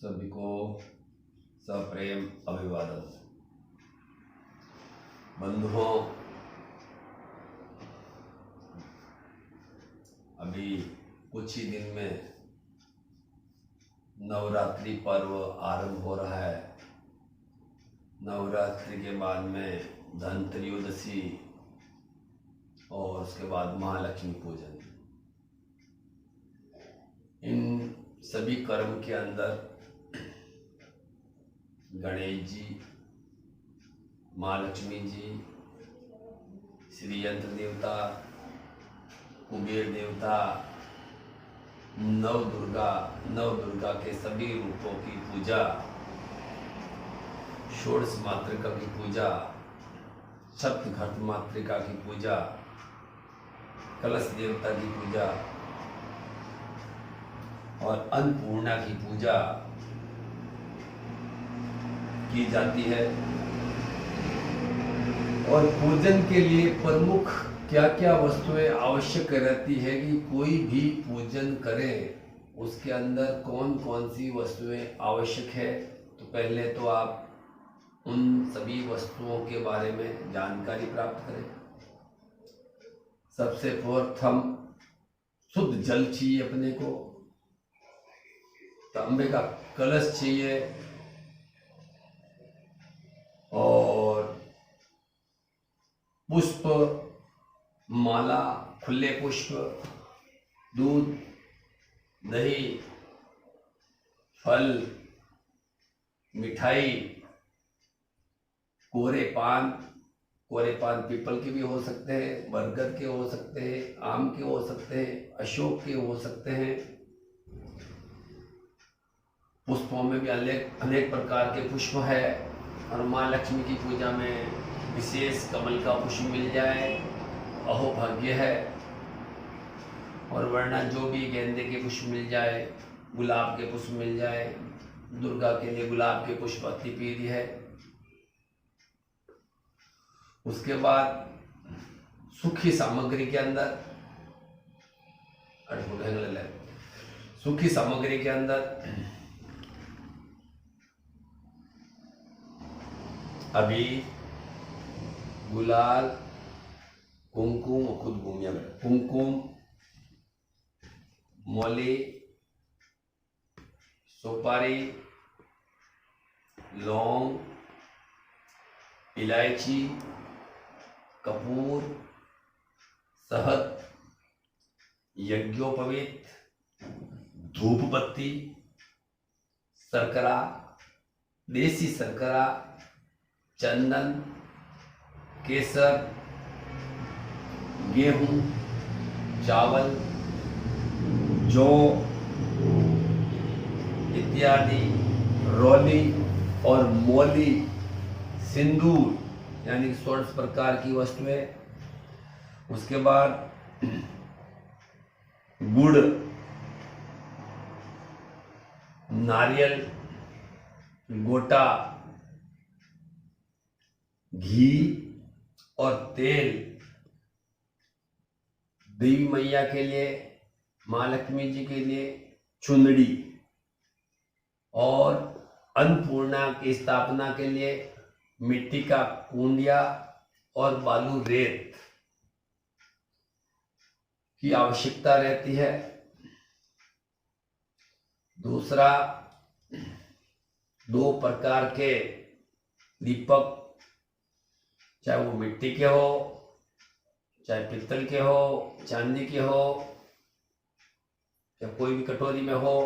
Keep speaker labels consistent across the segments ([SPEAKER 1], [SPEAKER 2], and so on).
[SPEAKER 1] सभी को सप्रेम अभिवादन। बंधुओं, अभी कुछ ही दिन में नवरात्रि पर्व आरंभ हो रहा है। नवरात्रि के बाद में धनत्रयोदशी और उसके बाद महालक्ष्मी पूजन। इन सभी कर्म के अंदर गणेश जी, महालक्ष्मी जी, श्री यंत्र देवता, कुबेर देवता, नव दुर्गा के सभी रूपों की पूजा, षोडश मातृका की पूजा, सप्तघट मातृका की पूजा, कलश देवता की पूजा और अन्नपूर्णा की पूजा की जाती है। और पूजन के लिए प्रमुख क्या क्या वस्तुएं आवश्यक रहती है कि कोई भी पूजन करे, उसके अंदर कौन कौन सी वस्तुएं आवश्यक है। तो पहले तो आप उन सभी वस्तुओं के बारे में जानकारी प्राप्त करें। सबसे प्रथम शुद्ध जल चाहिए अपने को, तांबे का कलश चाहिए और पुष्प, माला, खुले पुष्प, दूध, दही, फल, मिठाई, कोरे पान पीपल के भी हो सकते हैं, बरगद के हो सकते हैं, आम के हो सकते हैं, अशोक के हो सकते हैं। पुष्पों में भी अनेक प्रकार के पुष्प है और माँ लक्ष्मी की पूजा में विशेष कमल का पुष्प मिल जाए अहो भाग्य है। और वरना जो भी गेंदे के पुष्प मिल जाए, गुलाब के पुष्प मिल जाए। दुर्गा के लिए गुलाब के पुष्प अति प्रिय है। उसके बाद सूखी सामग्री के अंदर अभी गुलाल, कुमकुम, मौली, सुपारी, लौंग, इलायची, कपूर, शहद, यज्ञोपवीत, धूप बत्ती, शर्करा, देसी शर्करा, चंदन, केसर, गेहूं, चावल, जौ इत्यादि, रौली और मौली, सिंदूर यानी 16 प्रकार की वस्तुएं। उसके बाद गुड़, नारियल, गोटा, घी और तेल। देवी मैया के लिए, माँ लक्ष्मी जी के लिए चुंदड़ी और अन्नपूर्णा की स्थापना के लिए मिट्टी का कुंडिया और बालू रेत की आवश्यकता रहती है। दूसरा, 2 प्रकार के दीपक, चाहे वो मिट्टी के हो, चाहे पित्तल के हो, चांदी के हो, या कोई भी कटोरी में हो,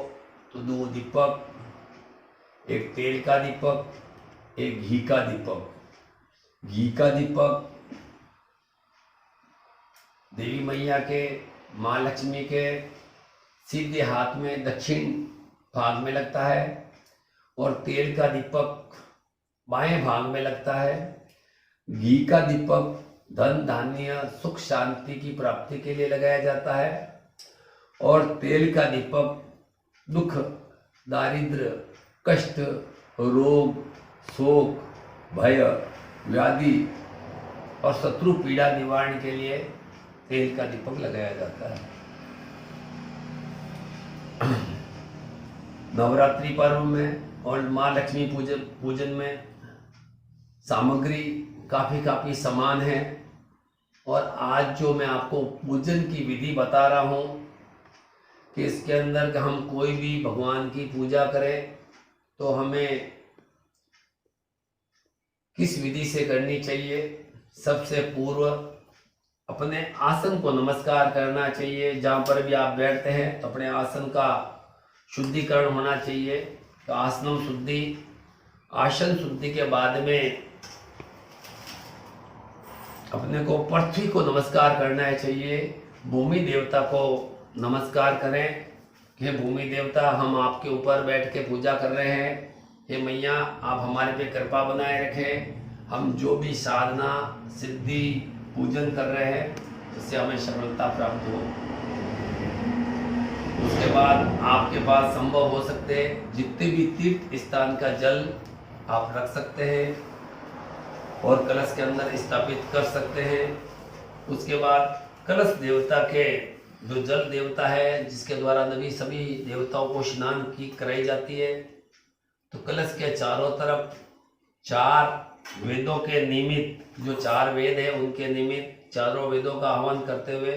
[SPEAKER 1] तो 2 दीपक, एक तेल का दीपक, एक घी का दीपक। घी का दीपक देवी मैया के, माँ लक्ष्मी के सीधे हाथ में दक्षिण भाग में लगता है और तेल का दीपक बाएं भाग में लगता है। घी का दीपक धन, धान्य, सुख, शांति की प्राप्ति के लिए लगाया जाता है और तेल का दीपक दुख, दारिद्र्य, कष्ट, रोग, शोक, भय, व्याधि और शत्रु पीड़ा निवारण के लिए तेल का दीपक लगाया जाता है। नवरात्रि पर्व में और माँ लक्ष्मी पूजन में सामग्री काफ़ी समान है। और आज जो मैं आपको पूजन की विधि बता रहा हूँ कि इसके अंदर कि हम कोई भी भगवान की पूजा करें तो हमें किस विधि से करनी चाहिए। सबसे पूर्व अपने आसन को नमस्कार करना चाहिए। जहाँ पर भी आप बैठते हैं तो अपने आसन का शुद्धिकरण होना चाहिए। तो आसनम शुद्धि, आसन शुद्धि के बाद में अपने को पृथ्वी को नमस्कार करना चाहिए। भूमि देवता को नमस्कार करें कि भूमि देवता, हम आपके ऊपर बैठ के पूजा कर रहे हैं। हे मैया, आप हमारे पे कृपा बनाए रखें। हम जो भी साधना सिद्धि पूजन कर रहे हैं उससे हमें सफलता प्राप्त हो। उसके बाद आपके पास संभव हो सकते जितने भी तीर्थ स्थान का जल आप रख सकते हैं और कलश के अंदर स्थापित कर सकते हैं। उसके बाद कलश देवता के जो जल देवता है, जिसके द्वारा नवी सभी देवताओं को स्नान की कराई जाती है, तो कलश के चारों तरफ 4 वेदों के निमित्त, जो 4 वेद है उनके निमित्त चारों वेदों का आह्वान करते हुए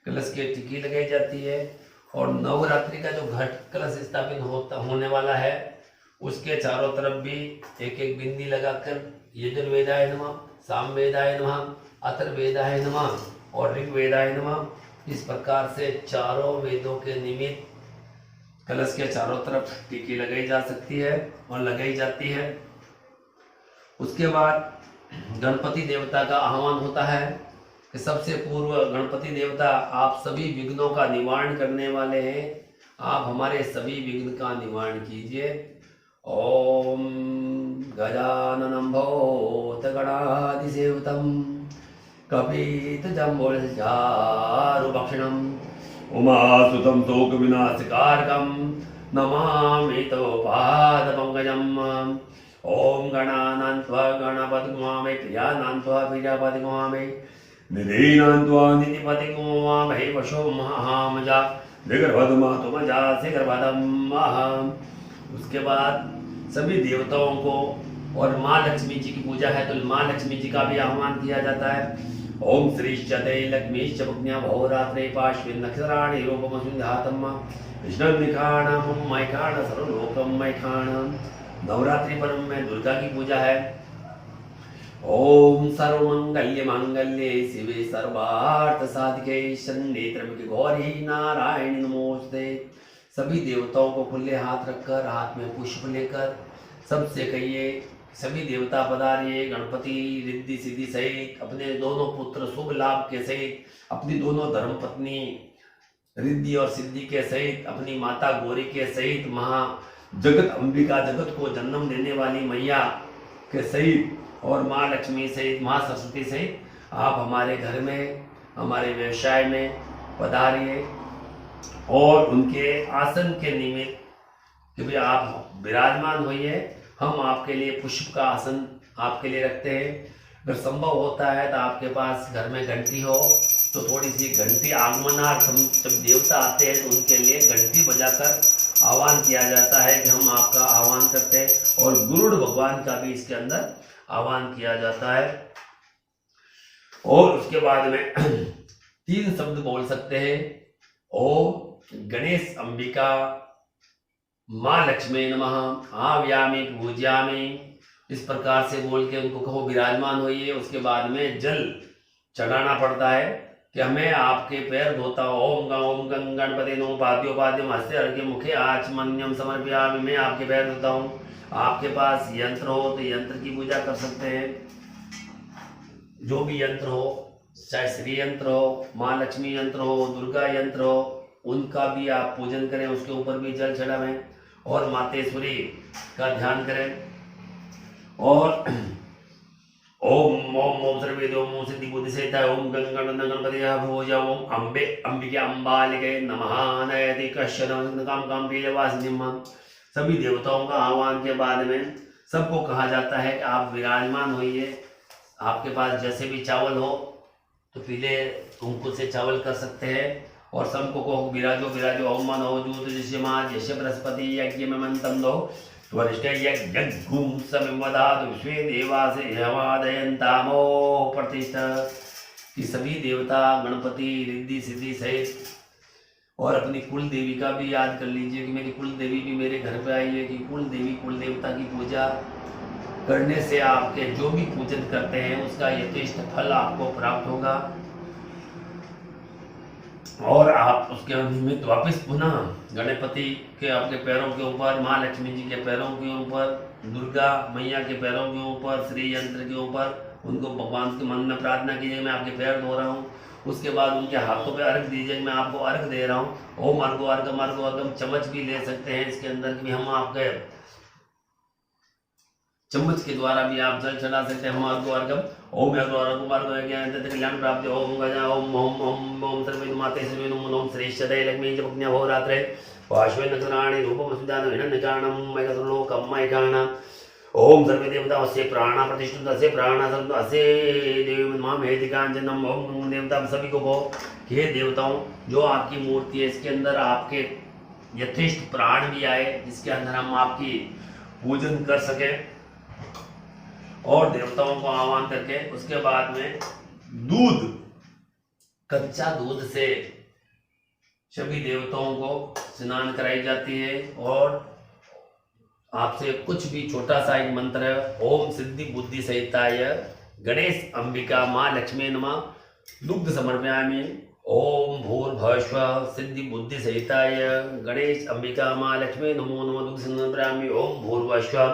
[SPEAKER 1] कलश की टिकी लगाई जाती है। और नवरात्रि का जो घट कलश स्थापित होने वाला है उसके चारों तरफ भी एक बिंदी लगाकर यजुर्वेदाय नमः, सामवेदाय नमः, अथर्ववेदाय नमः और ऋग्वेदाय नमः, इस प्रकार से चारों वेदों के निमित्त कलश के चारों तरफ टिकी लगाई जा सकती है और लगाई जाती है। उसके बाद गणपति देवता का आह्वान होता है कि सबसे पूर्व गणपति देवता, आप सभी विघ्नों का निवारण करने वाले हैं, आप हमारे सभी विघ्न का निवारण कीजिए। ओम गजाननं भूतगणाधिसेवितं कपितजम्बुफारुभक्षणं उमासुतं शोकविनाशकारकं नमामि तव पादपङ्कजम्। ओम गणानान्त्वा गणपतिगुमामहे, क्रियानान्त्वा क्रियापतिगुमामहे, निधीनान्त्वा निधिपतिगुमामहे, वशो महामजा दिगर्भदमातुमजा शिखरपदम्। उसके बाद सभी देवताओं को, और माँ लक्ष्मी जी की पूजा है तो माँ लक्ष्मी जी का भी आह्वान किया जाता है। ओम श्रीश्चते लक्ष्मीश्च भग्न्या भवरात्रे पार्श्वे नक्षत्राणि रूपमसुन्धातम् कृष्णं निखाणं मैखाण सर्वलोकं मैखाण। नवरात्रि पर्व में दुर्गा की पूजा है। ओम सर्वमंगल्य मांगल्ये शिवे सर्वार्थ साधिके शरण्ये त्र्यंबके गौरी नारायणी नमोस्तुते। सभी देवताओं को खुले हाथ रखकर, हाथ में पुष्प लेकर सबसे कहिए, सभी देवता पधारिए। गणपति रिद्धि सिद्धि सहित, अपने दोनों पुत्र शुभ लाभ के सहित, अपनी दोनों धर्मपत्नी रिद्धि और सिद्धि के सहित, अपनी माता गौरी के सहित, महा जगत अंबिका, जगत को जन्म देने वाली मैया के सहित और माँ लक्ष्मी सहित, माँ सरस्वती सहित आप हमारे घर में, हमारे व्यवसाय में पधारिए। और उनके आसन के निमित्त कि भाई आप विराजमान होइए। हम आपके लिए पुष्प का आसन आपके लिए रखते हैं। अगर संभव होता है तो आपके पास घर में घंटी हो तो थोड़ी सी घंटी आगमनार्थ, हम जब देवता आते हैं तो उनके लिए घंटी बजाकर आह्वान किया जाता है कि हम आपका आह्वान करते हैं। और गुरुड़ भगवान का भी इसके अंदर आह्वान किया जाता है। और उसके बाद में 3 शब्द बोल सकते हैं। ओम गणेश अंबिका माँ लक्ष्मी नमः आव्यामि पूज्यामि, इस प्रकार से बोल के उनको कहो विराजमान होइए। उसके बाद में जल चढ़ाना पड़ता है कि हमें आपके पैर धोता हो। ओम गणपति नो पाद्योपाद्यम हस्ते अर्घ्य मुखे आचमन्यम समर्पयामि, मैं आपके पैर धोता हूँ। आपके पास यंत्र हो तो यंत्र की पूजा कर सकते हैं, जो भी यंत्र हो, चाहे श्री यंत्र हो, माँ लक्ष्मी यंत्र हो, दुर्गा यंत्र हो, उनका भी आप पूजन करें, उसके ऊपर भी जल चढ़ावें और मातेश्वरी का ध्यान करें। और ओम ओम ओम सर्वेद ओम सिद्धि बुद्धि सेता ओम गणपति भोज ओम अम्बे अंबिके अम्बालिके नमः नयति कश्यन काम काम पीलवासिनिम। सभी देवताओं का आह्वान के बाद में सबको कहा जाता है कि आप विराजमान होइए। आपके पास जैसे भी चावल हो तो पीले कुमकुम से चावल कर सकते हैं। और शंख को विराजो विराजो ओम मनो जूत जिष्यमा जैसे बृहस्पति यज्ञ में मंत्रम दो त्वरिष्ठ यज्ञुम समिवदातु विश्वे देवासे हवादयन्तामो प्रतिष्ठा कि सभी देवता गणपति रिद्धि सिद्धि सहित और अपनी कुल देवी का भी याद कर लीजिए कि मेरी कुल देवी भी मेरे घर पे आई है, कि कुल देवी कुल देवता की पूजा करने से आपके जो भी पूजन करते हैं उसका यथेष्ट फल आपको प्राप्त होगा और आप उसके निमित्त वापस पुनः गणपति के आपके पैरों के ऊपर, माँ लक्ष्मी जी के पैरों के ऊपर, दुर्गा मैया के पैरों के ऊपर, श्री यंत्र के ऊपर उनको भगवान के मन में प्रार्थना कीजिए मैं आपके पैर धो रहा हूँ। उसके बाद उनके हाथों पे अर्घ दीजिए मैं आपको अर्घ दे रहा हूँ। ओम अर्घो अर्घम अर्घो अर्घम चम्मच भी ले सकते हैं इसके अंदर भी हम आपके चम्मच के द्वारा भी आप जल चढ़ा सकते हैं। हम अर्घो अर्घम ओम अर्घो अर्घम अर्घो ज्ञान कल्याण प्राप्ति ओम गजा ओम ओम ओम ओम सर्वे माते सर्वे ओम श्री सदय लक्ष्मी च पुण्य भो रात्रे वाश्वे नक्षराणि रूपम सुदान विनन कारणम मैकलोकम मैकाणा ओम सर्वे देवता अस्य प्राणा प्रतिष्ठित अस्य प्राणा सब अस्य देव मां मेधिकांजनम ओम देवता सभी को हे देवताओं जो आपकी मूर्ति है इसके अंदर आपके यथेष्ट प्राण भी आए जिसके अंदर हम आपकी पूजन कर सके और देवताओं को आह्वान करके उसके बाद में दूध कच्चा दूध से सभी देवताओं को स्नान कराई जाती है और आपसे कुछ भी छोटा सा एक मंत्र है ओम सिद्धि बुद्धि सहिताय गणेश अंबिका माँ लक्ष्मी नमः दुग्ध समर्पयामि ओम भूर्भुवस्सुः सिद्धि बुद्धि सहिताय गणेश अंबिका माँ लक्ष्मी नमो नमः दुग्ध समर्पयामि ओम भूर्भुवस्सुः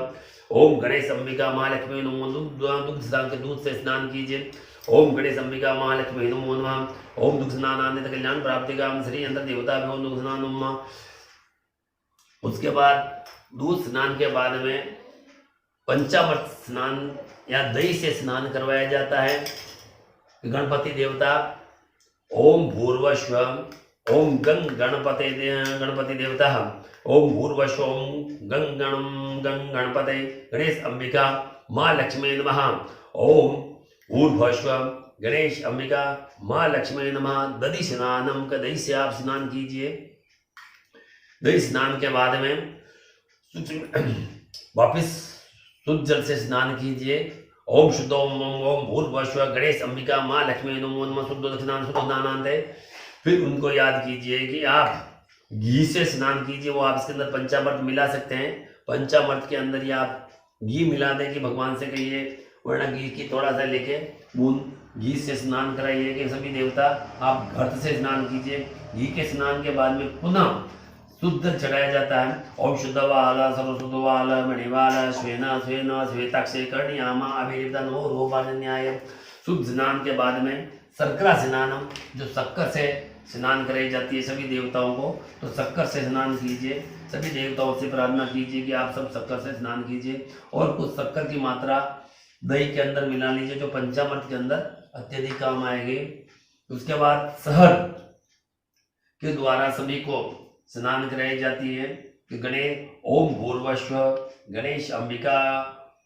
[SPEAKER 1] ओम गणेश अंबिका माँ लक्ष्मी नमो दुग्ध दूध से स्नान कीजिए ओम गणेश अंबिका माँ लक्ष्मी नमो नमः ओम दुग्ध स्नानान्वित कल्याण प्राप्ति का श्री यंत्र देवता भी ओम दुग्ध स्नान। उसके बाद दूध स्नान के बाद में पंचामृत स्नान या दही से स्नान करवाया जाता है। गणपति देवता ओम भूर्भुवस्सुः ओम गंग गणपति देवता ओम भूर्भुवस्सुः ओम गंग गणपते गणेश अंबिका माँ लक्ष्मी नमः ओम भूर्भुवस्सुः गणेश अंबिका माँ लक्ष्मी नमः। दधि स्नानम का दही से आप स्नान कीजिए। दही स्नान के बाद में वापिस शुद्ध जल से स्नान कीजिए। ओम शुद्ध ओम ओम भूर्भुवस्सुः गणेश अंबिका माँ लक्ष्मी नमो नमः शुद्ध दक्षिणान शुद्ध दानांत है। फिर उनको याद कीजिए कि आप घी से स्नान कीजिए। वो आप इसके अंदर पंचामृत मिला सकते हैं। पंचामृत के अंदर ही आप घी मिला दें कि भगवान से कहिए, वरना घी की थोड़ा सा लेके बूंद घी से स्नान कराइए कि सभी देवता आप घृत से स्नान कीजिए। घी के स्नान के बाद में पुनः शुद्ध चढ़ाया जाता है। ओम शुद्धवाल सर्वशुद्धवाल मणिवाल श्वेना श्वेना श्वेताक्षे कर्णियामा अभिलिप्ता नो रूपान्याय। शुद्ध स्नान के बाद में शर्करा स्नानम जो शक्कर से स्नान कराई जाती है सभी देवताओं को, तो शक्कर से स्नान कीजिए। सभी देवताओं से प्रार्थना कीजिए कि आप सब शक्कर से स्नान कीजिए और कुछ शक्कर की मात्रा दही के अंदर मिला लीजिए जो पंचामृत के अंदर अत्यधिक काम आएगी। उसके बाद शहद के द्वारा सभी को स्नान कराई जाती है कि गणेश ओम भूर्भुवस्सुः गणेश अंबिका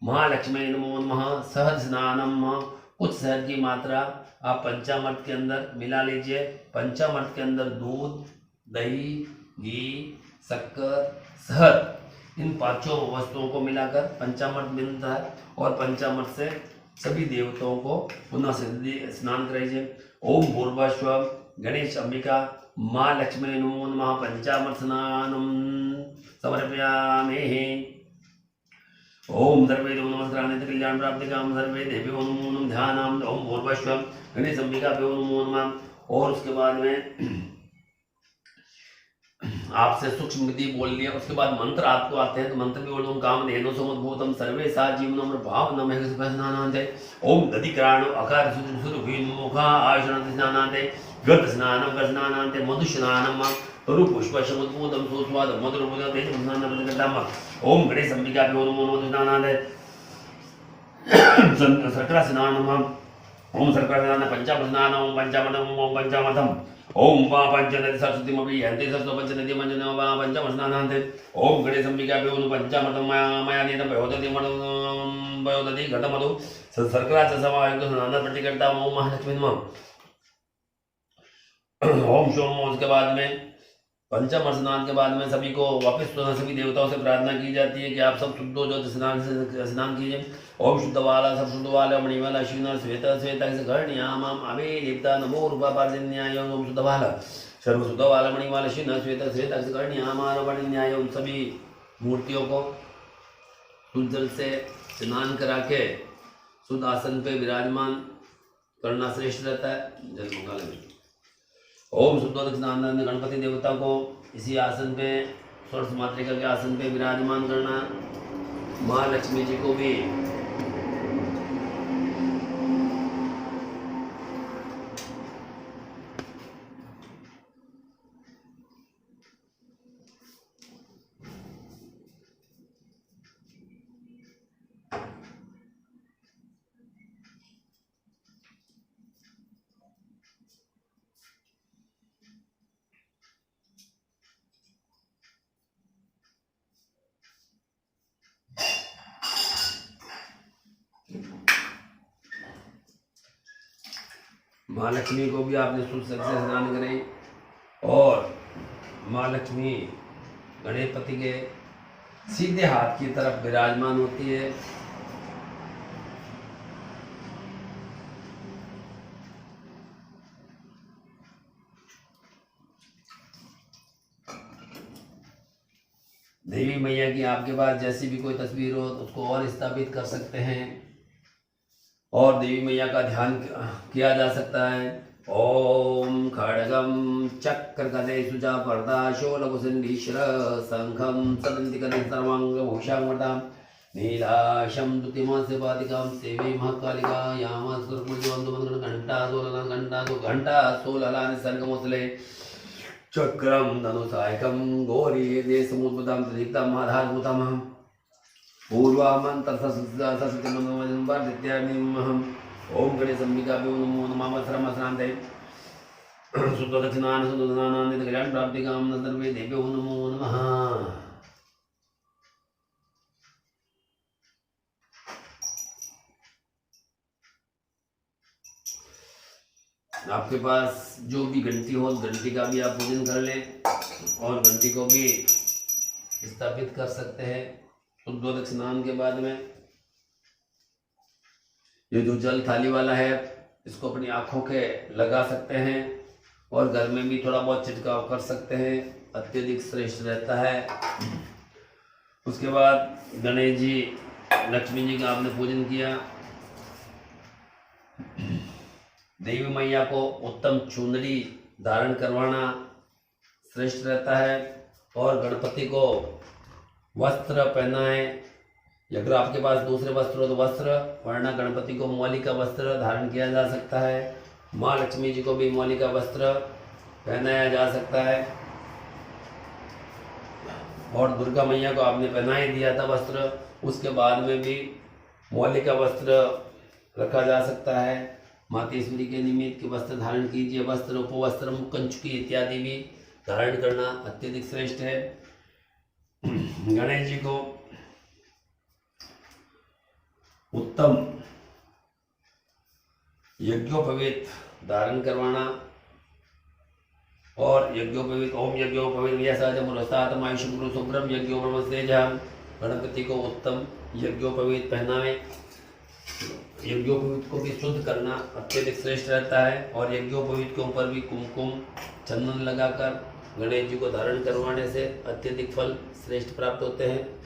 [SPEAKER 1] महालक्ष्मी नमो नमः शहद स्नानम। कुछ शहद की मात्रा आप पंचामृत के अंदर मिला लीजिए। पंचामृत के अंदर दूध, दही, घी, शक्कर, शहद इन पांचों वस्तुओं को मिलाकर पंचामृत बनता है और पंचामृत से सभी देवताओं को पुनः स्नान कराइए। ओम भूर्भुवस्सुः गणेश अंबिका माँ लक्ष्मी नमो नमः पंचामृत स्नानम समर्पयामि। ओम सर्वे देव नमस्कार कल्याण प्राप्ति काम सर्वे देवी ओम नमो ध्यानाम ओम भूर्भुवस्सुः गणेश अंबिका पे ओम नमो नमः। और उसके बाद में आपसे सूक्ष्म विधि बोल लिया। उसके बाद मंत्र आपको आते हैं तो मंत्र भी बोलो। काम धेनु समुद्भूतम सर्वे सा जीवनम भाव नमः स्नानान्ते ओम दधिक्राण अकार सुर मुखा आयुषनान्ते स्नानान्ते गत स्नानम कर स्नानान्ते मधु स्नानम तरु पुष्प समुद्भूतम सुस्वाद मधुर बुध तेज स्नान प्रतिगतम ओम गणेश अंबिका पे ओम नमो स्नानान्ते शर्करा स्नानम ओम शर्करा स्नान पंचामृत स्नान ओम पंचामृतम ओम पंचामृतम ओम वा पंचनदी सरस्वतीमपि हन्ति सरस्वती पंचनदी मंजन वा पंचमृत स्नानान्ते ओम गणेश अंबिका पे ओम पंचामृतम मया नीतम भयोदति मधु भयोदति घटमधु शर्करा च समायुक्त स्नान प्रतिकर्ता ओम महालक्ष्मी नमः। ओम शोम। उसके बाद में पंचम स्नान के बाद में सभी को वापस सभी देवताओं से प्रार्थना की जाती है कि आप सब शुद्ध हो जो स्नान से स्नान कीजिए। ओम शुद्ध वाला सब शुद्ध वाला मणिवाला अश्विना श्वेता श्वेता से गणयाम अवे देवता नमो रूपा पार्जन्याय। ओम शुद्ध वाला सर्व शुद्ध वाला मणिवाला अश्विना श्वेता श्वेता से गणयाम न्याय। उन सभी मूर्तियों को शुद्ध जल से स्नान करा के शुद्ध आसन पे विराजमान करना श्रेष्ठ रहता है। जल मंगा लेंगे। ओम शुद्धोदक स्नान गणपति देवता को इसी आसन पे षोडश मातृका के आसन पे विराजमान करना। माँ लक्ष्मी जी को भी माँ लक्ष्मी को भी आपने शुद्ध जल से स्नान करें। और माँ लक्ष्मी गणपति के सीधे हाथ की तरफ विराजमान होती है। देवी मैया की आपके पास जैसी भी कोई तस्वीर हो तो उसको और स्थापित कर सकते हैं और देवी मैया का ध्यान किया जा सकता है। ओम खड्गम चक्र गदे सुजा पर्दा शोलकुसुंडीश्वर शंखम सदंति कदे सर्वांग भूषांगता नीलाशम दुतिमास्य पादिकां सेवे महाकालिका यामा सुरपुरजवंदु घंटा सोललानि सर्गमोसले चक्रम धनुषायकं गौरी देशमुद्भुतं त्रिदीप्तं आधारभूतम् पूर्वामन्तर्सस्यमनोमनिम्बर्दित्यानिमहम्। ओम गणेशम्बिकाभ्यो नमो नमः। वस्त्रमस्नान्ते शुद्धदक्षिणान् शुद्धदानान् कल्याण प्राप्तिकां सर्वे देव्यो नमो नमः। आपके पास जो भी घंटी हो घंटी का भी आप पूजन कर लें और घंटी को भी स्थापित कर सकते हैं। शुद्धोदक स्नान के बाद में ये जो जल थाली वाला है इसको अपनी आंखों के लगा सकते हैं और घर में भी थोड़ा बहुत छिड़काव कर सकते हैं, अत्यधिक श्रेष्ठ रहता है। उसके बाद गणेश जी लक्ष्मी जी का आपने पूजन किया। देवी मैया को उत्तम चुंदड़ी धारण करवाना श्रेष्ठ रहता है और गणपति को वस्त्र पहनाए। अगर आपके पास दूसरे वस्त्र हो तो वस्त्र, वरना गणपति को मौली का वस्त्र धारण किया जा सकता है। माँ लक्ष्मी जी को भी मौली का वस्त्र पहनाया जा सकता है और दुर्गा मैया को आपने पहना ही दिया था वस्त्र, उसके बाद में भी मौली का वस्त्र रखा जा सकता है। मातेश्वरी के निमित्त के वस्त्र धारण कीजिए। वस्त्र उपवस्त्र कंचुकी इत्यादि भी धारण करना अत्यधिक श्रेष्ठ है। गणेश जी को उत्तम यज्ञोपवीत धारण करवाना और यज्ञोपवीत ओम यज्ञोपवीत यशाजमुरस्तातमायुषुगुरु शुभ्रम यज्ञोपमस्तेजः। गणपति को उत्तम यज्ञोपवीत पहनावे। यज्ञोपवीत को भी शुद्ध करना अत्यधिक श्रेष्ठ रहता है और यज्ञोपवीत के ऊपर भी कुमकुम चंदन लगाकर गणेश जी को धारण करवाने से अत्यधिक फल श्रेष्ठ प्राप्त होते हैं।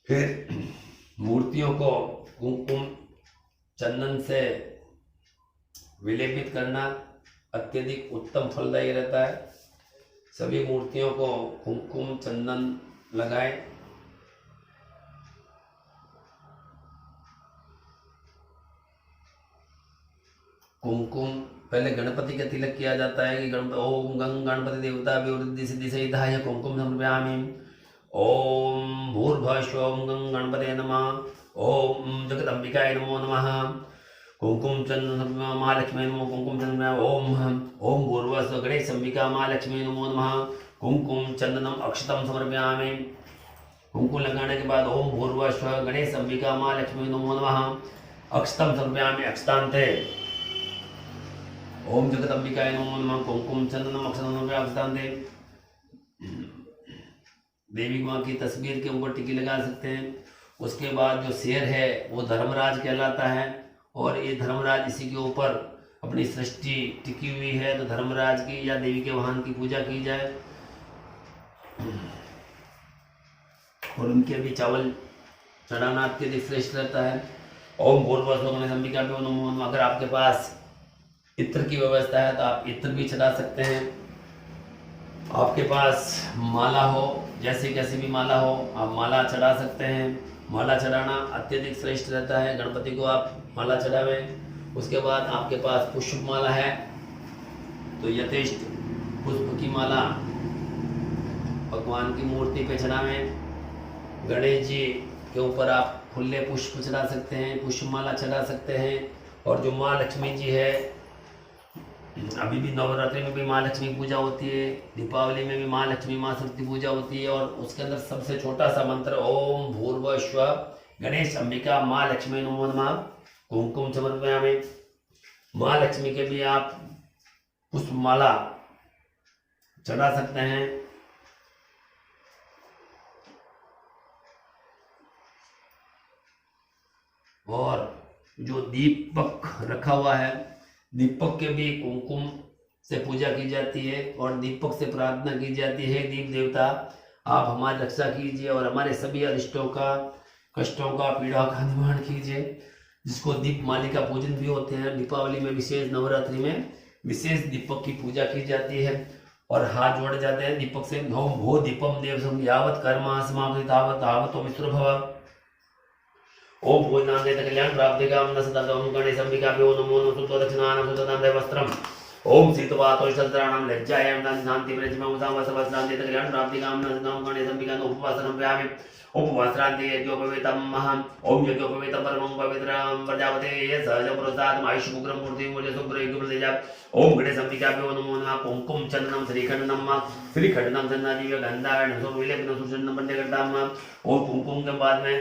[SPEAKER 1] फिर मूर्तियों को कुमकुम चंदन से विलेपित करना अत्यधिक उत्तम फलदायी रहता है। सभी मूर्तियों को कुमकुम चंदन लगाएं। कुमकुम पहले गणपति का तिलक किया जाता है कि ओम गंग गणपति देवता अभिवृद्धि सिद्धि सहिताय कुमकुम समर्पयामि। ओम भूर्भुवः ओम गंग गणपते नमः। ओम जगदम्बिकाय नमो नमः। कुमकुम चंदन महालक्ष्मी नमो कुमकुम चंदन। ओम भूर्भुवः गणेश अंबिका महालक्ष्मी नमो नमः। कुमकुम चंदनम अक्षतम समर्पयामि। कुमकुम लगाने के बाद ओम भूर्भुवः गणेश अंबिका महालक्ष्मी नमो नमः। अक्षतम समर्पयामि। अक्षतांते ओम जगदम्बिकाय नमः। कुमकुम चंदनम अक्षतम दे। देवी माँ की तस्वीर के ऊपर टिकी लगा सकते हैं। उसके बाद जो शेर है वो धर्मराज कहलाता है, और ये धर्मराज इसी के ऊपर अपनी सृष्टि टिकी हुई है, तो धर्मराज की या देवी के वाहन की पूजा की जाए। और उनके भी चावल चढ़ाना अत्यधिक श्रेष्ठ रहता है। ओम अंबिका भी नमः। अगर आपके पास इत्र की व्यवस्था है तो आप इत्र भी चढ़ा सकते हैं। आपके पास माला हो, जैसे कैसी भी माला हो आप माला चढ़ा सकते हैं। माला चढ़ाना अत्यधिक श्रेष्ठ रहता है। गणपति को आप माला चढ़ावें। उसके बाद आपके पास पुष्प माला है तो यथेष्ट पुष्प की माला भगवान की मूर्ति पे चढ़ावें। गणेश जी के ऊपर आप फुल्ले पुष्प चढ़ा सकते हैं, पुष्प माला चढ़ा सकते हैं। और जो माँ लक्ष्मी जी है, अभी भी नवरात्रि में भी माँ लक्ष्मी पूजा होती है, दीपावली में भी माँ लक्ष्मी माँ सरस्वती पूजा होती है। और उसके अंदर सबसे छोटा सा मंत्र ओम भूर्भुवः गणेश अंबिका माँ लक्ष्मी नमो नमः कुमकुम समर्पयामि। माँ लक्ष्मी के भी आप पुष्प माला चढ़ा सकते हैं। और जो दीपक रखा हुआ है, दीपक के भी कुमकुम से पूजा की जाती है और दीपक से प्रार्थना की जाती है, दीप देवता आप हमारी रक्षा कीजिए और हमारे सभी अरिष्टों का, कष्टों का, पीड़ा का निवारण कीजिए। जिसको दीप मालिका पूजन भी होते हैं। दीपावली में विशेष, नवरात्रि में विशेष दीपक की पूजा की जाती है और हाथ जोड़े जाते हैं दीपक से। ओम भो दीपम देव यावत कर्मा समाप्ति तावत तावत विष्णु भव। ओम भोजनांदे कल्याण प्राप्ति काम न सदा ओम गणेश अंबिका भ्यो नमो नमः सुतो दक्षिणानां सुतनां वस्त्रम। ओम शीतवातो शस्त्राणां लज्जायां दान शांति प्रजमं सामसवस्त्रांदे कल्याण प्राप्ति काम न सदा ओम गणेश अंबिका उपवासनं व्यामि उपवासरांते यज्ञोपवेतम् अहम्। ओम यज्ञोपवेतं परमं पवित्रं प्रजापते सहज पुरुषात् आयुष उग्रं मूर्ति मूल्य शुभ्र युगप्रतिजा। ओम गणेश अंबिका भ्यो नमो नमः। कुमकुम चंदनम श्रीखंडनम चंदनादि गंधारण विलेपन सुषन्नम पंचकर्ताम। और कुमकुम के बाद में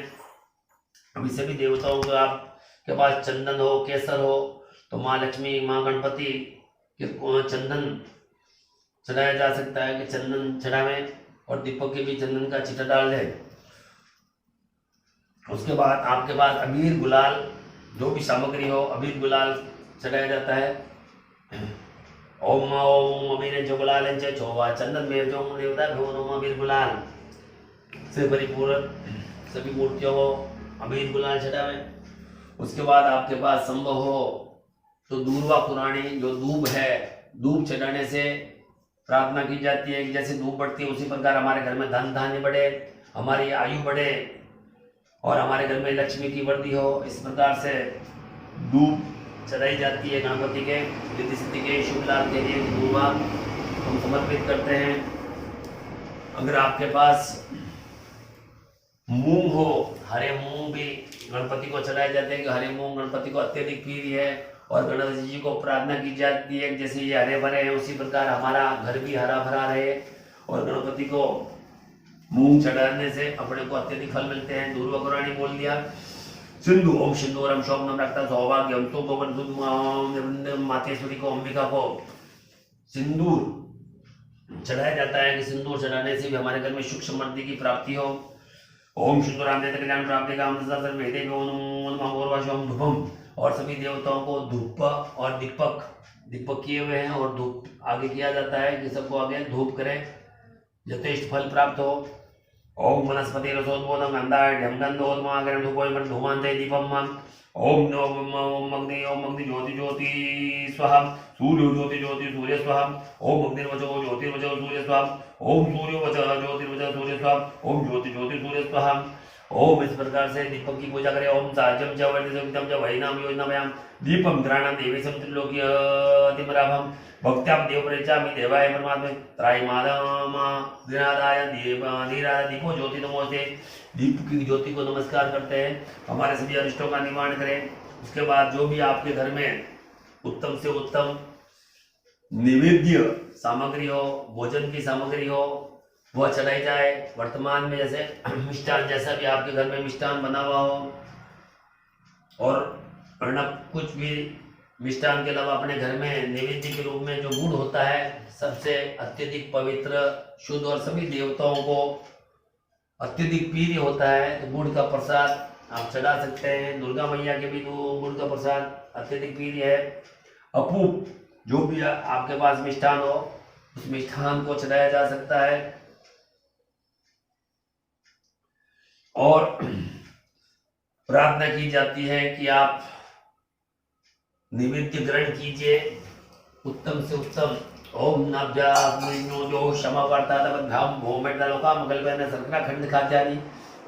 [SPEAKER 1] अभी सभी देवताओं को आपके पास चंदन हो, केसर हो, तो माँ लक्ष्मी, माँ गणपति के चंदन चढ़ाया जा सकता है कि चंदन चढ़ावें और दीपक के भी चंदन का चिटा डाल दें। उसके बाद आपके पास अबीर गुलाल जो भी सामग्री हो, अबीर गुलाल चढ़ाया जाता है। ओम ओम अबीर जो गुलाल चौवा चंदन में जो देवता ओम अबीर गुलाल से परिपूर्ण सभी मूर्तियों को अबीर गुलाल चढ़ावें। उसके बाद आपके पास संभव हो तो दूर्वा पुराणी जो दूब है, दूब चढ़ाने से प्रार्थना की जाती है कि जैसे धूप बढ़ती है उसी प्रकार हमारे घर में धन धान्य बढ़े, हमारी आयु बढ़े और हमारे घर में लक्ष्मी की वृद्धि हो। इस प्रकार से धूप चढ़ाई जाती है गणपति के रिद्धि सिद्धि के शुभ लाभ के लिए। धूपा हम समर्पित करते हैं। अगर आपके पास मूंग हो, हरे मूंग भी गणपति को चढ़ाए जाते हैं कि हरे मूंग गणपति को अत्यधिक प्रिय है और गणेश जी को प्रार्थना की जाती है जैसे ये हरे भरे हैं उसी प्रकार हमारा घर भी हरा भरा रहे। और गणपति को मूंग चढ़ाने से अपने को अत्यधिक फल मिलते हैं। दूर्वा पुराणी बोल दिया। सिंधु ओम सिंदूरम शोभनम रक्ता सौभाग्यम तो गोवर्धन मातेश्वरी को, अंबिका को सिंदूर चढ़ाया जाता है कि सिंदूर चढ़ाने से भी हमारे घर में सुख समृद्धि की प्राप्ति हो। ओम सिंदूरांते कल्याण प्राप्ति काम वेदे ओम धूपम। और सभी देवताओं को धूप और दीपक किए हुए हैं और धूप आगे किया जाता है कि सबको आगे धूप करें यथेष्ट फल प्राप्त हो। ओम वनस्पति रसोद्बोधम गंधाय ढमगंधोदमागरम धूपोयम धूमांते दीपम। ओम अग्नि ज्योति ज्योति स्वाहा सूर्य ज्योति ज्योति सूर्य स्वाहा। ओम अग्निर्वचो ज्योतिर्वचो सूर्य स्वाहा। ओम सूर्यवच ज्योतिर्वच सूर्य स्वाहा। ओम ज्योति ज्योति सूर्य स्वाहा। ओम इस प्रकार से दीपक की पूजा करें। ओम साजम च वर्धितम च वैनाम योजनायाम दीपम ग्राणम देवीसम त्रिलोक्यतिमराभम भक्त्याम देव प्रचामि देवाय परमात्मे त्राय माधमा दिनादाय दीपो ज्योति नमोस्ते। दीप की ज्योति को नमस्कार करते हैं। हमारे सभी अरिष्टों का निवारण करें। उसके बाद जो भी आपके घर में उत्तम से उत्तम निवेद्य सामग्री हो, भोजन की सामग्री हो, वह चढ़ाई जाए। वर्तमान में जैसे मिष्ठान, जैसा भी आपके घर में मिष्ठान बना हुआ हो और कुछ भी मिष्ठान के अलावा अपने घर में नैवेद्य के रूप में जो गुड़ होता है सबसे अत्यधिक पवित्र, शुद्ध और सभी देवताओं को अत्यधिक प्रिय होता है, तो गुड़ का प्रसाद आप चढ़ा सकते हैं। दुर्गा मैया के भी तो गुड़ का प्रसाद अत्यधिक प्रिय है। अपूप जो भी आपके पास मिष्ठान हो उस मिष्ठान को चढ़ाया जा सकता है। और प्रार्थना की जाती है कि आप नैवेद्य ग्रहण कीजिए उत्तम से उत्तम। ओम नभ्यास्मिन्नो जो क्षमा वार्ताभ्याम भौमेटलोकाम कल्पना सर्करा खंड खाद्यानि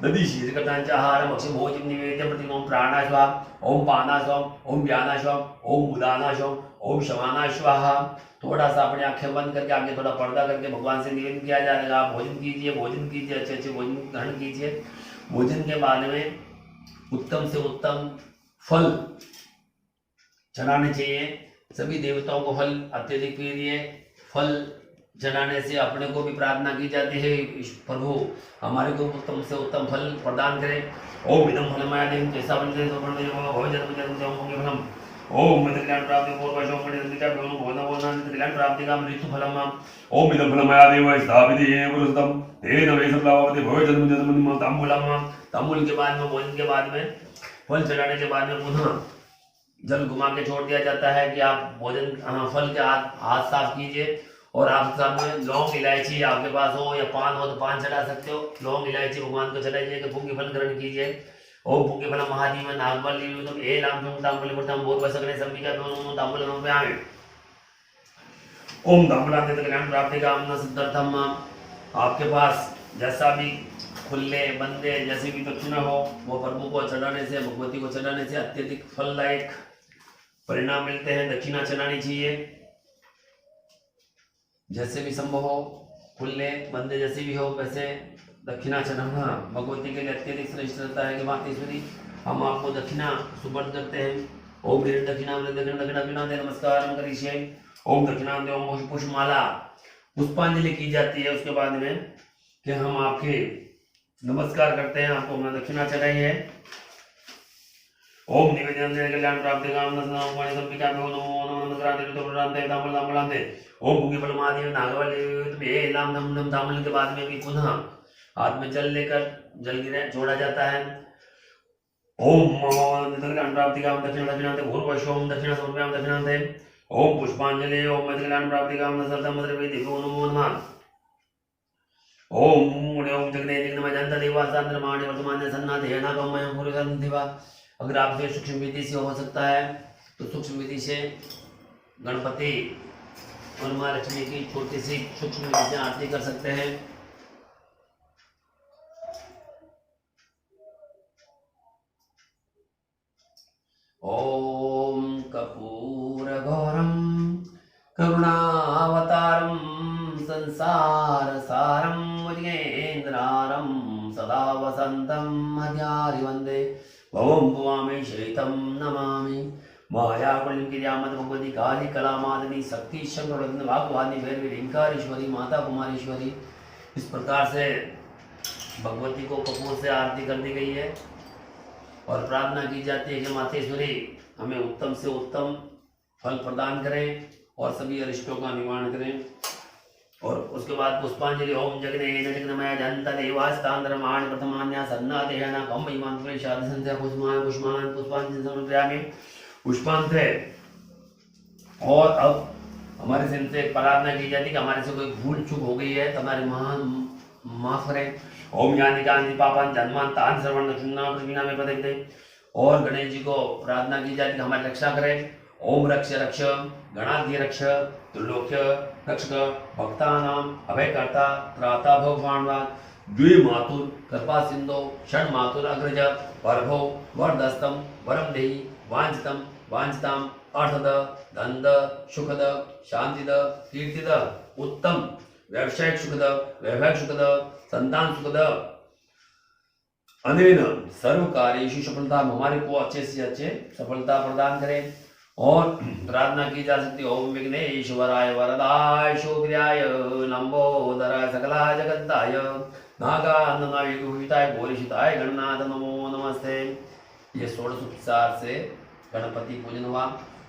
[SPEAKER 1] दधि शीर्षकटांच आहारम अक्षय भोजन निवेद्य प्रतिमोम प्राणाश्वा ओम पानाश्वम ओम व्यानाश्वम ओम उदानाश्वम ओम शमानाश्वाहा। थोड़ा सा अपने आंखें बंद करके आगे थोड़ा पर्दा करके भगवान से निवेदन किया जाएगा। भोजन कीजिए, भोजन कीजिए, अच्छे अच्छे भोजन ग्रहण कीजिए। भोजन के बाद में उत्तम से उत्तम फल चढ़ाने चाहिए। सभी देवताओं को फल अत्यधिक प्रिय है। फल चढ़ाने से अपने को भी प्रार्थना की जाती है, प्रभु हमारे को उत्तम से उत्तम फल प्रदान करें। ओम इदम फलमया देव जैसा बनते तो फल फलम ओम कल्याण प्राप्ति पूर्वशोम कल्याण प्राप्ति का मृत्यु फलम ओम इदम फलमया देव स्थापित पुरुषतम तेन वे सबलावते भव जन्म जन्म तांबूलम। तांबूल के बाद में, भोजन के बाद में, फल चढ़ाने के बाद में पुनः जल घुमा के छोड़ दिया जाता है कि आप भोजन फल के हाथ साफ कीजिए। और आप सामने लौंग इलायची आपके पास हो या पान हो तो पान चढ़ा सकते हो। लौंग इलायची भगवान को चढ़ाइए कि पुंगी फल ग्रहण कीजिए। ओम पुंगी फल महादीव नागबल तुम ए लाम तुम तांबुल प्रथम बोध बसकने संबिका दोनों तांबुल में आए। ओम तांबुलाते कल्याण प्राप्ति कामना सिद्धार्थम। आपके पास जैसा भी खुले बंदे जैसे भी दक्षिणा हो वो प्रभु को चढ़ाने से, भगवती को चढ़ाने से अत्यधिक फलदायक परिणाम मिलते हैं। दक्षिणा चढ़ानी चाहिए जैसे भी संभव हो, खुले बंदे जैसे भी हो वैसे दक्षिणा चढ़ाना भगवती के लिए अत्यधिक श्रेष्ठ रहता है कि मातेश्वरी हम आपको दक्षिणा सुपर्द करते हैं। ओम दक्षिणा दक्षिणा दे नमस्कार करिए। ओम दक्षिणा दे ओम पुष्पमाला पुष्पांजलि की जाती है। उसके बाद में कि हम आपके नमस्कार करते हैं, आपको हमने दक्षिणा चढ़ाई है। ओम निवेदन कल्याण प्राप्ति कामना सनामणि संपिका में नमो नमः नमस्कार तो प्रणाम तामल तामल दे। ओम भूमि फलमादि नागवल ये लाम नम नम तामल के बाद में भी पुनः हाथ में जल लेकर जल गिरे छोड़ा जाता है। ओम कल्याण प्राप्ति काम दक्षिण दक्षिणांते भूर्वशोम दक्षिण समर्पयाम दक्षिणांते। ओम पुष्पांजलि ओम कल्याण प्राप्ति काम सर्वम द्रव्ये नमो नमः। ओम ओम जगने जगन्मय जंत देवासांद्रमाणि वर्तमान सन्नाथेना कमयं पुरुषं दिवा। अगर आपसे सूक्ष्म विधि से हो सकता है तो सूक्ष्म विधि से गणपति और माँ लक्ष्मी की छोटी सी सूक्ष्म विधि से आरती कर सकते हैं। ओम कपूर गौरम करुणावतारम संसार सारम मुजेन्द्रारम सदा वसंतम हजारि वंदे भवं भवामि शैतं नमामि। माया कुलिंकिर्यामत भगवती काली कलामादनी शक्ति शंकर वाग्वादी भैरवी रिंकारेश्वरी माता कुमारेश्वरी। इस प्रकार से भगवती को कपूर से आरती कर दी गई है और प्रार्थना की जाती है कि मातेश्वरी हमें उत्तम से उत्तम फल प्रदान करें और सभी अरिष्टों का निवारण करें। और उसके बाद पुष्पांजलि ओम जगने जगन्मय जंत देवास्तांद्रमाण प्रथमान्या सन्नादेहना कम इमांतरे शादी संध्या पुष्पमान पुष्पमान पुष्पांजलि समर्पयामि पुष्पांतरे। और अब हमारे से इनसे प्रार्थना की जाती है कि हमारे से कोई भूल चूक हो गई है तो हमारे माफ करें। ओम यानी कांति पापान जन्मान तान सर्वण दक्षिणा प्रतिना में पदक दे। और गणेश जी को प्रार्थना की जाती है कि हमारी रक्षा करें। ओम रक्ष रक्ष गणाधि रक्ष त्रिलोक्य रक्षक भक्तानाम अभयकर्ता त्राता भगवान द्वि मातुर कृपा सिंधो षण मातुर अग्रज वरभो वरदस्तम वरम देहि वांछितम वांछिताम अर्थद धनद सुखद शांतिद कीर्तिद उत्तम व्यवसायिक सुखद वैवाहिक सुखद संतान सुखद अनेन सर्व कार्येषु सफलता हमारे को अच्छे से अच्छे सफलता प्रदान करें। और प्रार्थना की जा सकती है ओम विघ्नेश्वराय वरदाय शोभ्याय लंबोदराय सकलाय जगद्दाय नागानंदनाय दुहिताय भोरिषिताय गणनाथ नमो नमस्ते। ये 16 उपचार से गणपति पूजन हुआ।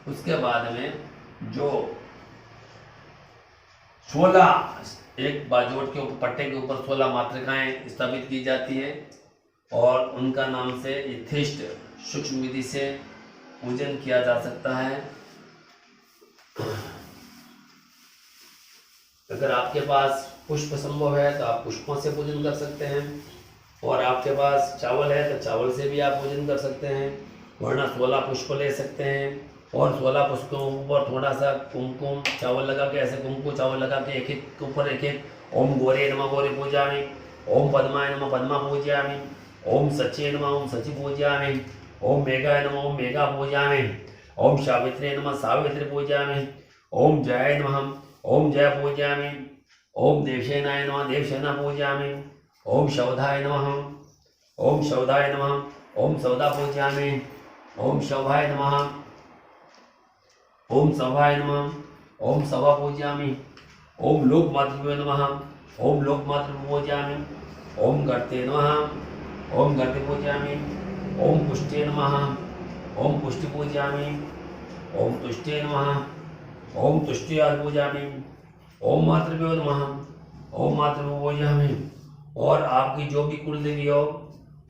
[SPEAKER 1] उसके बाद में जो 16 एक बाजोट के ऊपर पट्टे के ऊपर 16 मातृकाएं स्थापित की जाती है और उनका नाम से यथेष्ट सूक्ष्म विधि से पूजन किया जा सकता है। अगर आपके पास पुष्प संभव है तो आप पुष्पों से पूजन कर सकते हैं, और आपके पास चावल है तो चावल से भी आप पूजन कर सकते हैं, वरना 16 पुष्प ले सकते हैं और 16 पुष्पों के ऊपर थोड़ा सा कुमकुम चावल लगा के, ऐसे कुमकुम चावल लगा के एक एक के ऊपर एक एक ओम गौरे नमः गौरी पूजामि, ओम पद्माय नमः पद्मा पूजयामि, ओम सच्चे नमः ओम सचि पूजयामि, ओम मेघाय नमः ओम मेघा पूजयामि, ओम सावित्रे नमः सावित्री पूजयामि, ओम जयाय नमः ओम जय पूजयामि, ओम देवसेनाय नमः देवसेना पूजयामि, ओम शौधाय नमः ओम शौधाय नमः ओम सौदा पूजयामि, ओम शौभाय नमः ओम सौभाय नमः ओम सभा पूजयामि, ओम लोकमातृभ्यो नमः ओम लोकमातृ पूजयामि, ओम गर्ते नमः ओम गर्ते पूजयामि, ओम पुष्टे नमः ओम पुष्टि पूजयामि, ओम तुष्टे नमः ओम तुष्टियार पूजयामि, ओम मातृभ्यो नमः ओम मातृभ्यो पूजयामि। और आपकी जो भी कुल देवी हो,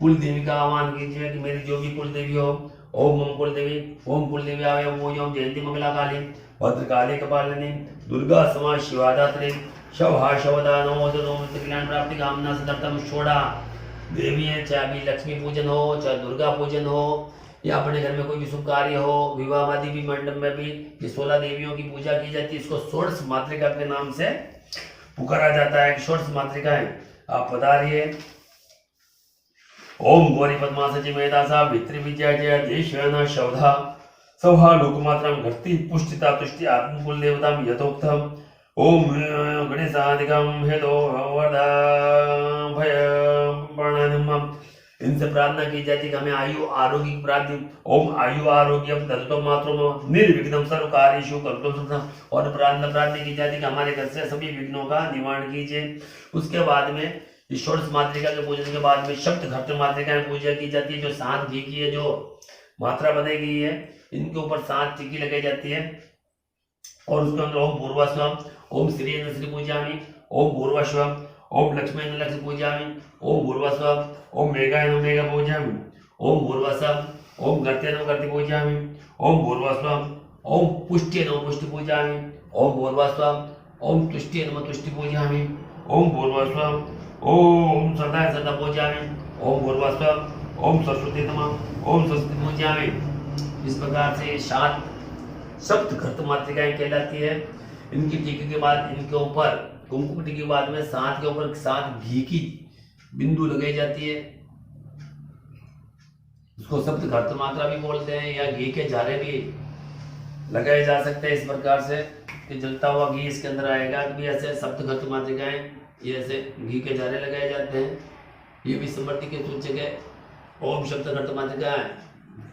[SPEAKER 1] कुल देवी का आह्वान कीजिए कि मेरी जो भी कुल देवी हो, ओम कुल देवी ओम कुल देवी आवे ओम जयंती मंगला काली भद्रकाली कपालिनी दुर्गा समा शिवादात्री शवहा शवदा नमोदनो कल्याण प्राप्ति कामना सदर्थम छोड़ा देवी है, चाहे अभी लक्ष्मी पूजन हो, चाहे दुर्गा पूजन हो, या अपने घर में कोई भी शुभ कार्य हो, विवाह आदि भी मंडप में भी ये 16 देवियों की पूजा की जाती है। इसको षोडश मातृका के नाम से पुकारा जाता है। षोडश मातृकाएं आप पधारिए। ओम गौरी पद्मा सचि मेधासा वित्री विजय जय देशना शौधा सौहा लोकमात्रम घटती पुष्टिता तुष्टि आत्मकुल देवताम यथोक्तम ओम गणेशादिकम हेतो वर्धा भय प्रणनम। इनसे प्रार्थना की जाती है कि हमें आयु आरोग्य की प्राप्ति। ओम आयु आरोग्यम दत्तम मातरम निर्विघ्नं सर्व कार्येषु कर्तुं शक्तम्। और प्रार्थना की जाती है कि हमारे घर से सभी विघ्नों का निवारण कीजिए। उसके बाद में षोडश मातृका के पूजन के बाद में सप्त घट मातृका में पूजा की जाती है। जो 7 घी की है जो मात्रा बनाई गई है, इनके ऊपर 7 टिक्की लगाई जाती है और उसके अंदर ओम पूर्वास्वम ओम श्री श्री पूजयामि, ओम पूर्वास्वम ओम लक्ष्मी लक्ष्मी पूजयामि, ओम पूर्वास्वम ओम मेघाय नमः मेघा पूजयामि, ओम पूर्वास्वम ओम गर्ते नमः गर्ते पूजयामि, ओम पूर्वास्वम ओम पुष्टे नमः पुष्टि पूजयामि, ओम पूर्वास्वम ओम तुष्टे नमः तुष्टि पूजयामि, ओम पूर्वास्वम ओम सदा सदा पूजयामि, ओम पूर्वास्वम ओम सरस्वती नमः ओम सरस्वती पूजयामि। इस प्रकार से 7 सप्त घट मातृकाएं कहलाती है। इनकी टीके के बाद इनके ऊपर कुमकुम टीके के बाद में 7 के ऊपर 7 घी की बिंदु लगाई जाती है। उसको सप्त घट मात्रा भी बोलते हैं या घी के झारे भी लगाए जा सकते हैं। इस प्रकार से कि जलता हुआ घी इसके अंदर आएगा। भी ऐसे सप्त घट मातृकाएं ये ऐसे घी के झारे लगाए जाते हैं। ये भी समृद्धि के सूचक है। ओम शब्द घट मातृकाएं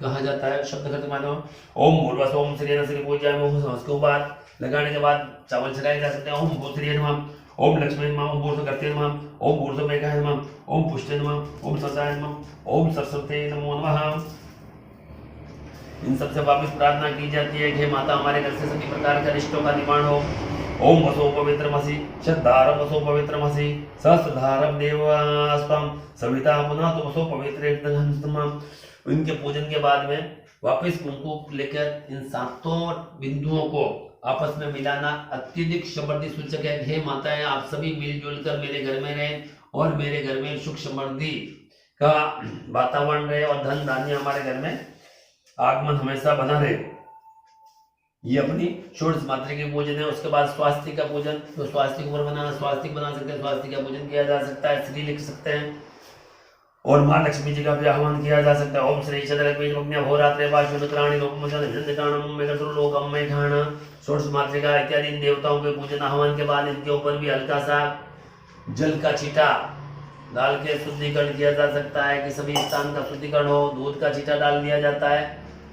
[SPEAKER 1] कहा जाता है। शब्द घट मानो ओम भूर्वस्व ओम श्री श्री पूजयामि। उसके बाद लगाने के बाद चावल चढ़ाए जा सकते हैं। ओम भूश्री नमः ओम लक्ष्मी नमः ओम भूर्व करते नमः ओम भूर्व मेघाय नमः ओम पुष्टे नमः ओम सदाय नमः ओम सरस्वती नमो नमः। इन सबसे वापस प्रार्थना की जाती है कि माता हमारे घर से सभी प्रकार के रिश्तों का निवारण हो। ओम वसो पवित्रमसि शतधारम वसो पवित्रमसि सहस्रधारम देवास्त्वं सविता पुनः तो वसो पवित्र। इनके पूजन के बाद में वापस कुमकुम लेकर इन 7 बिंदुओं को आपस में मिलाना अत्यधिक समृद्धि सूचक है। हे माताएं आप सभी मिलजुल कर मेरे घर में रहें और मेरे घर में सुख समृद्धि का वातावरण रहे और धन धान्य हमारे घर में आगमन हमेशा बना रहे। ये अपनी षोडश मातृका की पूजन है। उसके बाद स्वास्तिक का पूजन, तो स्वास्तिक ऊपर बनाना स्वास्तिक बना सकते हैं, स्वास्तिक का पूजन किया जा सकता है, श्री लिख सकते हैं और मां लक्ष्मी जी का भी आह्वान किया जा सकता है। ओम श्री शतलक्ष्मी होरात्रे वाशुत्राणी लोकम खाना षोडश मातृका इत्यादि इन देवताओं के पूजन आह्वान के बाद इनके ऊपर भी हल्का सा जल का छींटा डाल के शुद्धिकरण किया जा सकता है कि सभी स्थान का शुद्धिकरण हो। दूध का छींटा डाल दिया जाता है,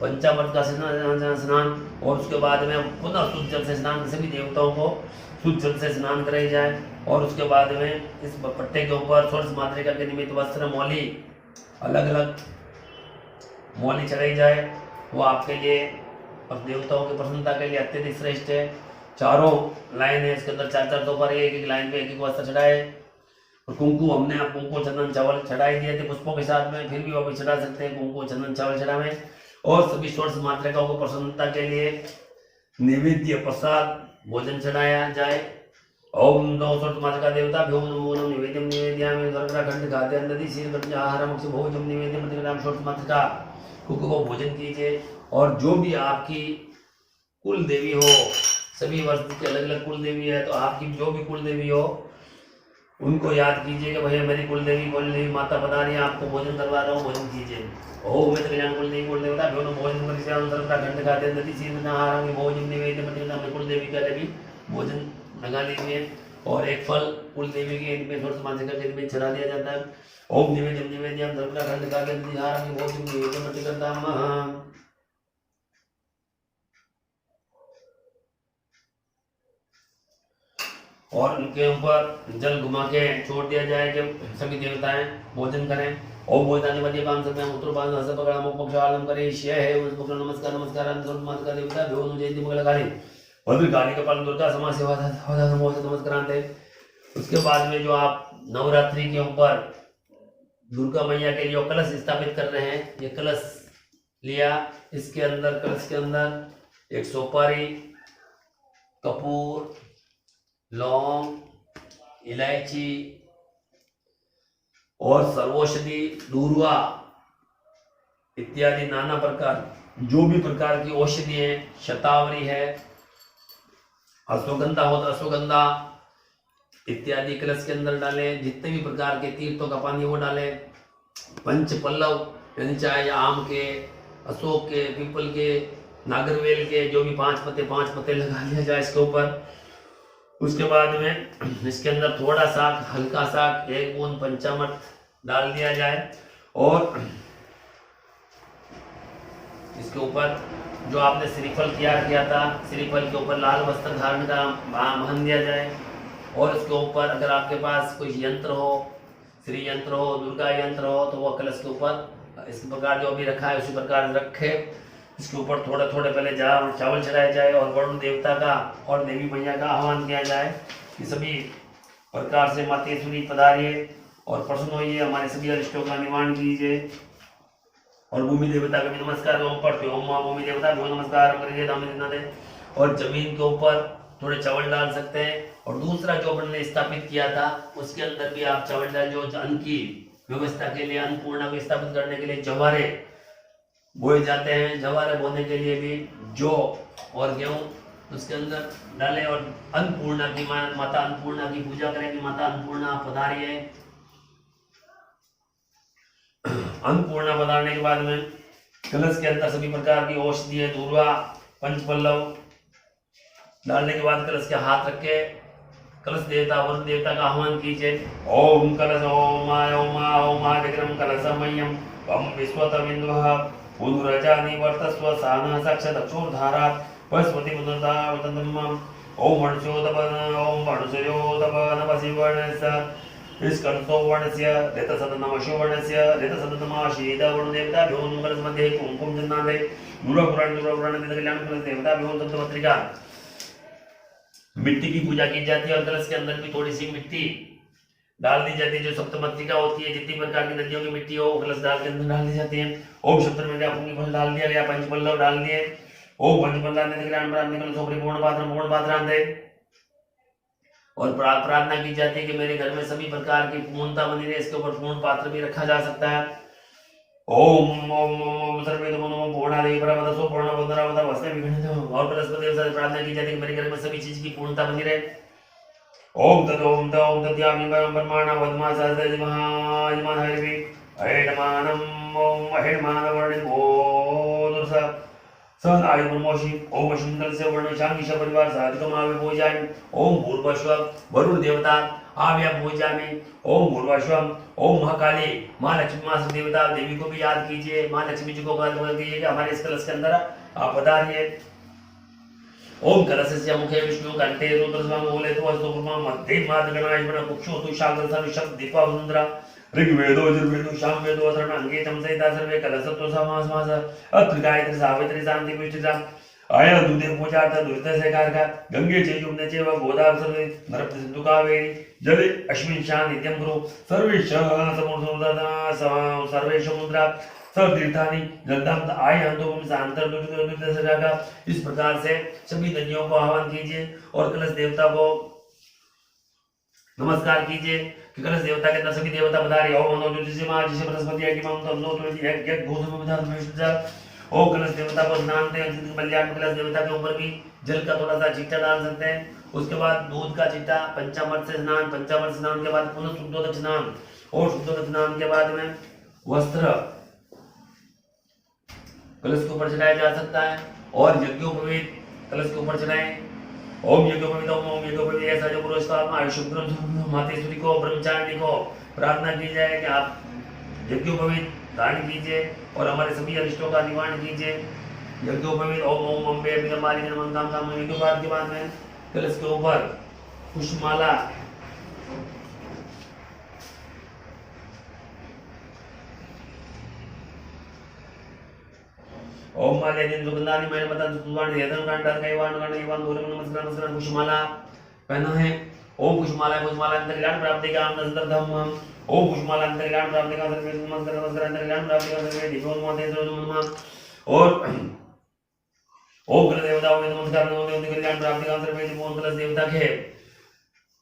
[SPEAKER 1] पंचामृत का स्नान और उसके बाद में पुनः शुद्ध जल से स्नान, सभी देवताओं को शुद्ध जल से स्नान कराई जाए। और उसके बाद में इस पट्टे के ऊपर षोडश मातृका के निमित्त वस्त्र मौली अलग अलग मौली चढ़ाई जाए। वो आपके लिए और देवताओं की प्रसन्नता के लिए अत्यधिक श्रेष्ठ है। चारों लाइन है, इसके अंदर 4-4 तोपर, एक एक लाइन पे एक एक वस्त्र चढ़ाए। और कुंकु हमने आप कुंकु चंदन चावल चढ़ाई दिए थे पुष्पों के साथ में, फिर भी वो भी चढ़ा सकते हैं, कुंकु चंदन चावल चढ़ावे। और सभी षोडश मातृकाओं को प्रसन्नता के लिए नैवेद्य प्रसाद भोजन चढ़ाया जाए। ओम नमो षोडश मातृका देवता भ्यो नमो नमः निवेद्यम निवेदयामि सर्वग्रहखंड खाद्य नदी शील गंज आहारम अक्ष भोजम निवेद्यम प्रतिग्राम षोडश मातृका को भोजन कीजिए। और जो भी आपकी कुल देवी हो, सभी वर्ष की अलग अलग कुल देवी है, तो आपकी जो भी कुल देवी हो उनको याद कीजिए कि भैया मेरी कुल देवी माता बता रही है, आपको भोजन करवा रहा हूँ, भोजन कीजिए। ओम मैं कल्याण कुल देवी कुल देवता भ्यो नमो भोजन परिश्राम सर्वग्रहखंड खाद्य नदी शील आहारम भोजन निवेद्यम प्रतिग्राम कुल देवी का भी भोजन लगा लीजिए। और एक फल कुल देवी के इनमें षोडश मातृका के इनमें चढ़ा दिया जाता है। ओम निवेद्यम निवेद्यम सर्वग्रहखंड खाद्य नदी आहारम भोजन निवेद्यम प्रतिग्राम। और उनके ऊपर जल घुमा के छोड़ दिया जाए कि सभी देवताएं भोजन करें। ओम भोजनानि मध्य पान सकते हैं उत्तर पान हस पकड़ा मुख पक्षालम करे शय है उस पकड़ नमस्कार नमस्कार अंतर माता का देवता भ्यो जयंती मंगलकारी भद्रकाली कपाल दुर्गा समाज सेवा नमस्कारांते। उसके बाद में जो आप नवरात्रि के ऊपर दुर्गा मैया के लिए कलश स्थापित कर रहे हैं, ये कलश लिया, इसके अंदर कलश के अंदर एक सुपारी, कपूर, लौंग, इलायची और सर्वौषधि दूर्वा इत्यादि नाना प्रकार जो भी प्रकार की औषधि है, शतावरी है, अश्वगंधा हो तो अश्वगंधा इत्यादि कलश के अंदर डाले। जितने भी प्रकार के तीर्थों का पानी वो डाले। पंच पल्लव यानी चाहे आम के, अशोक के, पीपल के, नागरवेल के जो भी 5 पत्ते लगा लिया जाए इसके ऊपर। उसके बाद में इसके अंदर थोड़ा सा हल्का सा 1 बूंद पंचामृत डाल दिया जाए। और इसके ऊपर जो आपने श्रीफल तैयार किया था, श्रीफल के ऊपर लाल वस्त्र धारण का बांध दिया जाए। और इसके ऊपर अगर आपके पास कोई यंत्र हो, श्री यंत्र हो, दुर्गा यंत्र हो, तो वह कलश के ऊपर इस प्रकार जो भी रखा है उसी प्रकार रखे। इसके ऊपर थोड़े थोड़े पहले चावल चढ़ाए जाए और वरुण देवता का और देवी मैया का आह्वान किया जाए कि सभी प्रकार से मातेश्वरी पधारिए और प्रसन्न होइए, हमारे सभी अरिष्टों का निवारण कीजिए। और भूमि देवता का भी नमस्कार ओम पढ़ते ओम मां भूमि देवता भ्यो नमस्कार करिए दाम दे। और जमीन के ऊपर थोड़े चावल डाल सकते हैं। और दूसरा जो हमने स्थापित किया था उसके अंदर भी आप चावल डाल, जो अन्न की व्यवस्था के लिए, अन्नपूर्णा को स्थापित करने के लिए जवारे बोए जाते हैं। जवारे बोने के लिए भी जौ और गेहूं उसके अंदर डालें और अन्नपूर्णा की माता अन्नपूर्णा की पूजा करें कि माता अन्नपूर्णा पधारिए। अन्नपूर्णा पधारने के बाद में कलश के अंदर सभी प्रकार की औषधि दूर्वा, पंचपल्लव डालने के बाद कलश के हाथ रख के कलश देवता वरुण देवता का आह्वान कीजिए। ओम कलश ओम ओम विक्रम कलशमय्यम वम विश्वतमिन्दुः पुनरजानि वर्तस्व साना साक्षात् अक्षोर्धारा पस्वति पुनर्धावतन्म ओम वर्णशोदपन ओम वर्णशयोदपन वसिवर्णस्य इसकंतो वर्णस्य ऋतसदनमशो वर्णस्य ऋतसदनमाशीद वरुण देवता भ्यो कलश मध्ये कुंकुम चंदनादे दूरपुराण कल्याण कलश देवता भ्यो तत्पत्रिका मिट्टी की पूजा की जाती है। और कलश के अंदर भी थोड़ी सी मिट्टी डाल दी जाती है, जो सप्तमत्रिका होती है, जितनी प्रकार की नदियों की मिट्टी हो कलश डाल के अंदर डाल दी जाती है। ओम शब्द में फल डाल दिया गया, पंचपल्लव डाल दिए। ओम पंचपल्लव पूर्ण पात्र दे। और प्रार्थना की जाती है कि मेरे घर में सभी प्रकार की पूर्णता बनी रहे। इसके ऊपर पूर्ण पात्र भी रखा जा सकता है। ओम ओम ओम सर्वे नमो पूर्णादेवी परमदसो पूर्णबोधनावता वस्ते विघ्नतो। और बृहस्पति से प्रार्थना की जाती है कि मेरे घर में सभी चीज की पूर्णता बनी रहे। ओम तदोम तोम तद्यामि परमाणा वदमा सहस्रजमः हरिवि अहेडमानम ओम अहेडमानवर्णित भोदुर्स सन आयु ब्रह्मोषि ओम शुंदल से वर्ण शांगिश परिवार साधिकम आवे भोजामि ओम भूर्भस्व वरुण देवता आव्या भोजामि ओम भूर्भस्व ओम महाकाली माँ लक्ष्मी माँ देवता देवी को भी याद कीजिए। माँ लक्ष्मी जी को याद कीजिए कि हमारे इस कलश के अंदर आप पधारिए। ओम कलशस्य मुखे विष्णु कंठे रुद्रस्वाम मूले तो वस्तुपुर्मा मध्य मादगणाय बन कुक्षो तु शागरसन शब्द दीपावंद्रा ऋग्वेदो यजुर्वेदो सामवेदो अथर्वण अंगे चमसहिता सर्वे कलशत्व समास अत्र गायत्री सावित्री शांति पुष्टिता
[SPEAKER 2] आया दूधे पूजार्थ दुरित से कारका गंगे चैजुम्ने चैव गोदावरी नर्मदे सिंधु कावेरी जले अस्मिन् शान नित्यं गुरु सर्वेश समुद्रदा सर्वेश मुद्रा सब तीर्थानी जलदाम आय अंतों में सांतर दुरित से कारका। इस प्रकार से सभी नदियों को आह्वान कीजिए और कलश देवता को नमस्कार कीजिए कि कलश देवता के अंदर सभी देवता बता रहे ओम मनो ज्योतिषी मां जिसे बृहस्पति है कि मम तन्नो तुलसी एक एक घोष में विधान में ओ कलश देवता को स्नान दें कल्याण कलश देवता के ऊपर भी जल का थोड़ा सा छींटा डाल सकते हैं। उसके बाद दूध का छींटा पंचामृत से स्नान, पंचामृत स्नान के बाद पुनः शुद्धोदक स्नान और शुद्धोदक स्नान के बाद में वस्त्र कलश के ऊपर चढ़ाया जा सकता है और यज्ञोपवीत कलश के ऊपर चढ़ाएं। ओम यज्ञोपवीत ओम यज्ञोपवीत ऐसा जो पुरुषकार आयुष्मान मातेश्वरी को ब्रह्मचारिणी को प्रार्थना की जाए कि आप यज्ञोपवीत धारण कीजिए और हमारे सभी अरिष्टों का निवारण कीजिए। यज्ञोपवीत ओम ओम अम्बे बिगमाली नमः काम काम यज्ञोपवीत के बाद में कलश के ऊपर पुष्पमाला ओम माले दिन सुगंधानि मैंने बता सुवान यदन कांडर कैवान कांडईवान दूरम नमस्कार नमस्कार पुष्पमाला पहना है। ओम पुष्पमाला अंतर कल्याण प्राप्ति का आम नजर धम्म ओम पुष्पमाला अंतर कल्याण प्राप्ति का सर्वे नमस्कार नमस्कार अंतर कल्याण प्राप्ति का सर्वे दिव्यों माते नमः और ओम कलश देवता ओम नमस्कार नमः कल्याण प्राप्ति का सर्वे दिव्यों कलश देवता के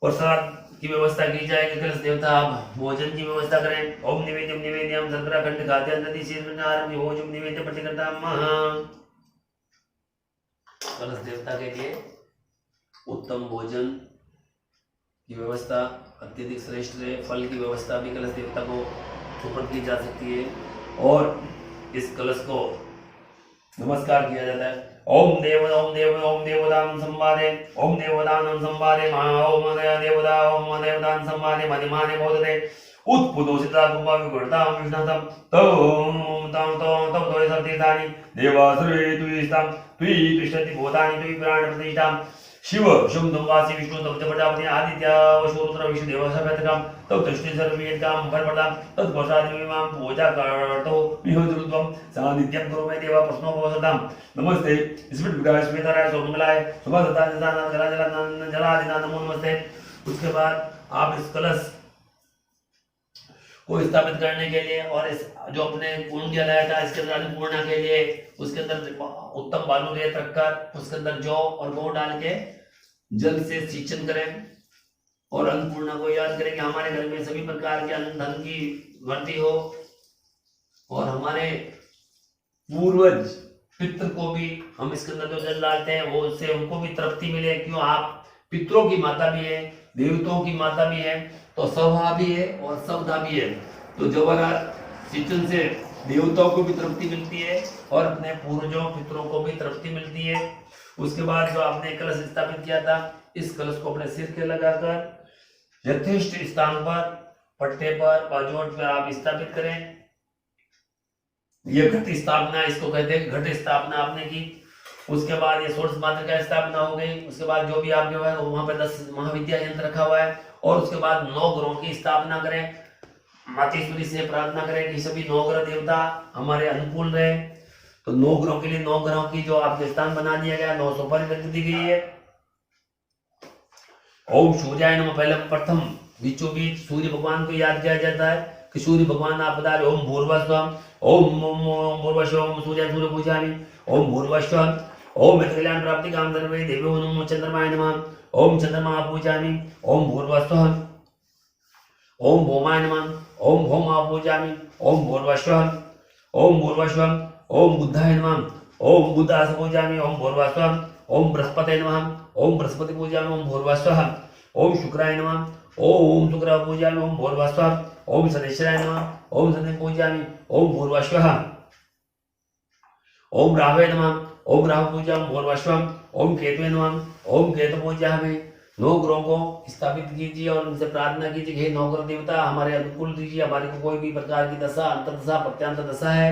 [SPEAKER 2] प्रसाद की व्यवस्था की जाएगी। कलश देवता आप भोजन की व्यवस्था करें। ओम निवेद्यम निवेद्यम सर्वरा खंड खाद्य नदी शीर्षारम भोजम निवेद्य प्रतिकर्ता महा। कलश देवता के लिए उत्तम भोजन की व्यवस्था अत्यधिक श्रेष्ठ है। फल की व्यवस्था भी कलश देवता को सुपुर्द की जा सकती है और इस कलश को नमस्कार किया जाता है। ओम देवदाम संवादे ओम देवदानम संवादे महा ओम देवदान संवादे मध्यमाने बोधते उत्पुतोषिता कुंभा विगुणता विष्णुतम तम तम तम तम दोय सर्तीर्थानि देवासुरे तुयिस्ताम तुयि तिष्ठति भूतानि तुयि प्राण प्रतिष्ठाम शिव शुभ दुर्वासी विष्णु तब प्रजापति आदित्य वशुरुद्र विष्णु देव सभ्यतकम तब दृष्टि सर्वेदकाम फलप्रदाम तत्पश्चादिमां पूजा करतो विहोद्रुत्वम सानिध्यं करो मे देवा प्रश्नो भवसताम। नमस्ते इसमें विग्रह श्वेतराय सोमंगलाय सुबह सदा जलानंद जला जलानंद जलादिना नमो नमस्ते। उसके बाद आप इस कलश को स्थापित करने के लिए और इस जो अपने कुंड जलाया था इसके अंदर अन्नपूर्णा के लिए उसके अंदर उत्तम बालू रेत रखकर उसके अंदर जौ और गौ डाल के जल से सिंचन करें और अन्नपूर्णा को याद करें कि हमारे घर में सभी प्रकार के अन्न धन की वृद्धि हो और हमारे पूर्वज पितृ को भी हम इसके अंदर जो जल डालते हैं वो उससे उनको भी तृप्ति मिले। क्यों आप पितरों की माता भी है देवताओं की माता भी है तो सभा भी है और सवधा भी है। तो जवाहर सिंचन से देवताओं को भी तृप्ति मिलती है और अपने पूर्वजों पितरों को भी तृप्ति मिलती है। उसके बाद जो आपने कलश स्थापित किया था इस कलश को अपने सिर के लगाकर यथेष्ट स्थान पर पट्टे पर बाजोट पर आप स्थापित करें। ये घट स्थापना इसको कहते हैं। घट स्थापना आपने की उसके बाद ये सोर्स मात्र का स्थापना हो गई। उसके बाद जो भी आपके पास वहां पर 10 महाविद्या यंत्र रखा हुआ है और उसके बाद 9 ग्रहों की स्थापना करें। मातेश्वरी से प्रार्थना करें कि सभी 9 ग्रह देवता हमारे अनुकूल रहे। तो 9 ग्रहों के लिए 9 ग्रहों की जो आपके स्थान बना दिया गया 9 सुपारी रख दी गई है। ओम सूर्याय नमः पहले प्रथम बीचों बीच सूर्य भगवान को याद किया जाता है कि सूर्य भगवान आप बता रहे ओम भूर्भुवस्वः ओम भूर्भुवस्वः ओम सूर्य सूर्य पूजामि ओम भूर्भुवस्वः ओम कल्याण प्राप्ति काम सर्वे देवो नमः चंद्रमाय नमः ओम चंद्रमा पूजामि ओम भूर्भुवस्वः ओम भौमाय नमः ओम भौमा पूजामि ओम भूर्भुवस्वः ओम भूर्भुवस्वः ओम बुद्धाय नमः ओम बुद्धास पूजामि ओम भूर्भुवस्वः ओम बृहस्पते नमः ओम बृहस्पति पूजामि ओम भूर्भुवस्वः ओम शुक्राय नमः ओम शुक्र पूजामि ओम भूर्भुवस्वः ओम शनैश्चराय नमः ओम शनि पूजामि ओम भूर्भुवस्वः ओम राहवे नमः ओम राहु पूजामि भूर्भुवस्वः ओम केतवे नमः ओम केतु पूजामि। 9 ग्रहों को स्थापित कीजिए और उनसे प्रार्थना कीजिए कि 9 ग्रह देवता हमारे अनुकूल दीजिए। हमारे को कोई भी प्रकार की दशा अंतर्दशा प्रत्यांतर दशा है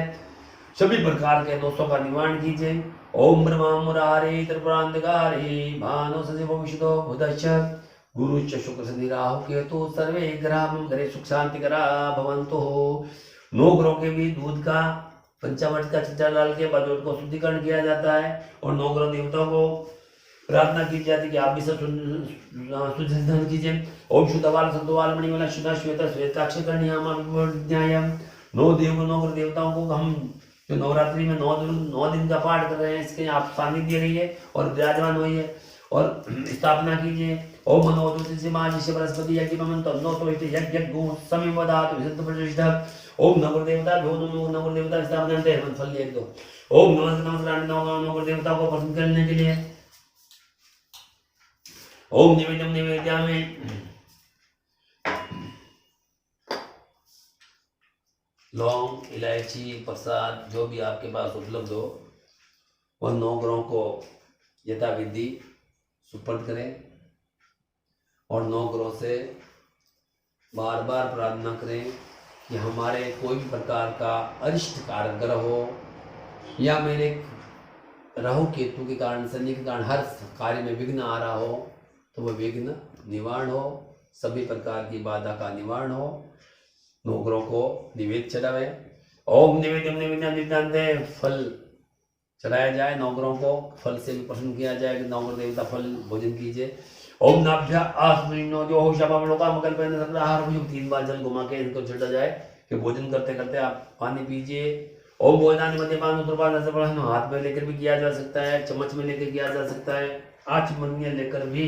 [SPEAKER 2] सभी प्रकार के दोषों का निवारण कीजिए। ओम ब्रह्मा मुरारी त्रिपुरांतकारी भानु सचिव विशुद्धो बुधश्च गुरुश्च शुक्र शनि राहु केतु सर्वे ग्रह मम घरे सुख शांति करा भवन्तु। 9 ग्रहों के भी दूध का पंचामृत का छींटा डाल के बाजू को शुद्धिकरण किया जाता है और 9 ग्रह देवताओं को प्रार्थना की जाती है कि आप भी सब सुधारण कीजिए। ओम शुद्धवाल संतवाल मणिवाला शुद्ध श्वेत श्वेताक्षरण्यायम 9 देवताओं को हम जो नवरात्रि में 9 दिन का पाठ कर रहे हैं, इसके आप सानिध्य रहिए और विराजमान होइए और स्थापना कीजिए। ओम मनोज्योति से मां जिसे बृहस्पति यज्ञ मंत्र नो तो यज्ञ गो समय वदात विशुद्ध प्रतिष्ठा। ओम नगर देवता भो नगर देवता स्थापना करते हैं फल लिख दो। ओम नमस्कार नगर देवता को प्रसन्न करने के लिए ओम निवेद्या में लौंग इलायची प्रसाद जो भी आपके पास उपलब्ध हो वह 9 ग्रहों को यथाविधि सुपर्द करें और 9 ग्रहों से बार बार प्रार्थना करें कि हमारे कोई भी प्रकार का अरिष्ट कारक ग्रह हो या मेरे राहु केतु के कारण शनि के कारण हर कार्य में विघ्न आ रहा हो तो वह विघ्न निवारण हो, सभी प्रकार की बाधा का निवारण हो। 9 ग्रहों को निवेद चढ़ावे। ओम निवेद्यम फल चढ़ाया जाए। 9 ग्रहों को फल से भी प्रसन्न किया जाए कि 9 ग्रह देवता फल भोजन कीजिए। ओम नाभ्या आसमनो जो हो शबम लोका मकल पे आहार भुज 3 बार जल घुमा के इनको चढ़ा जाए कि भोजन करते करते आप पानी पीजिए। ओम भोजनानि मध्यपान उत्तरपान रसपान हाथ में लेकर भी किया जा सकता है, चम्मच में लेकर किया जा सकता है, आचमन्य लेकर भी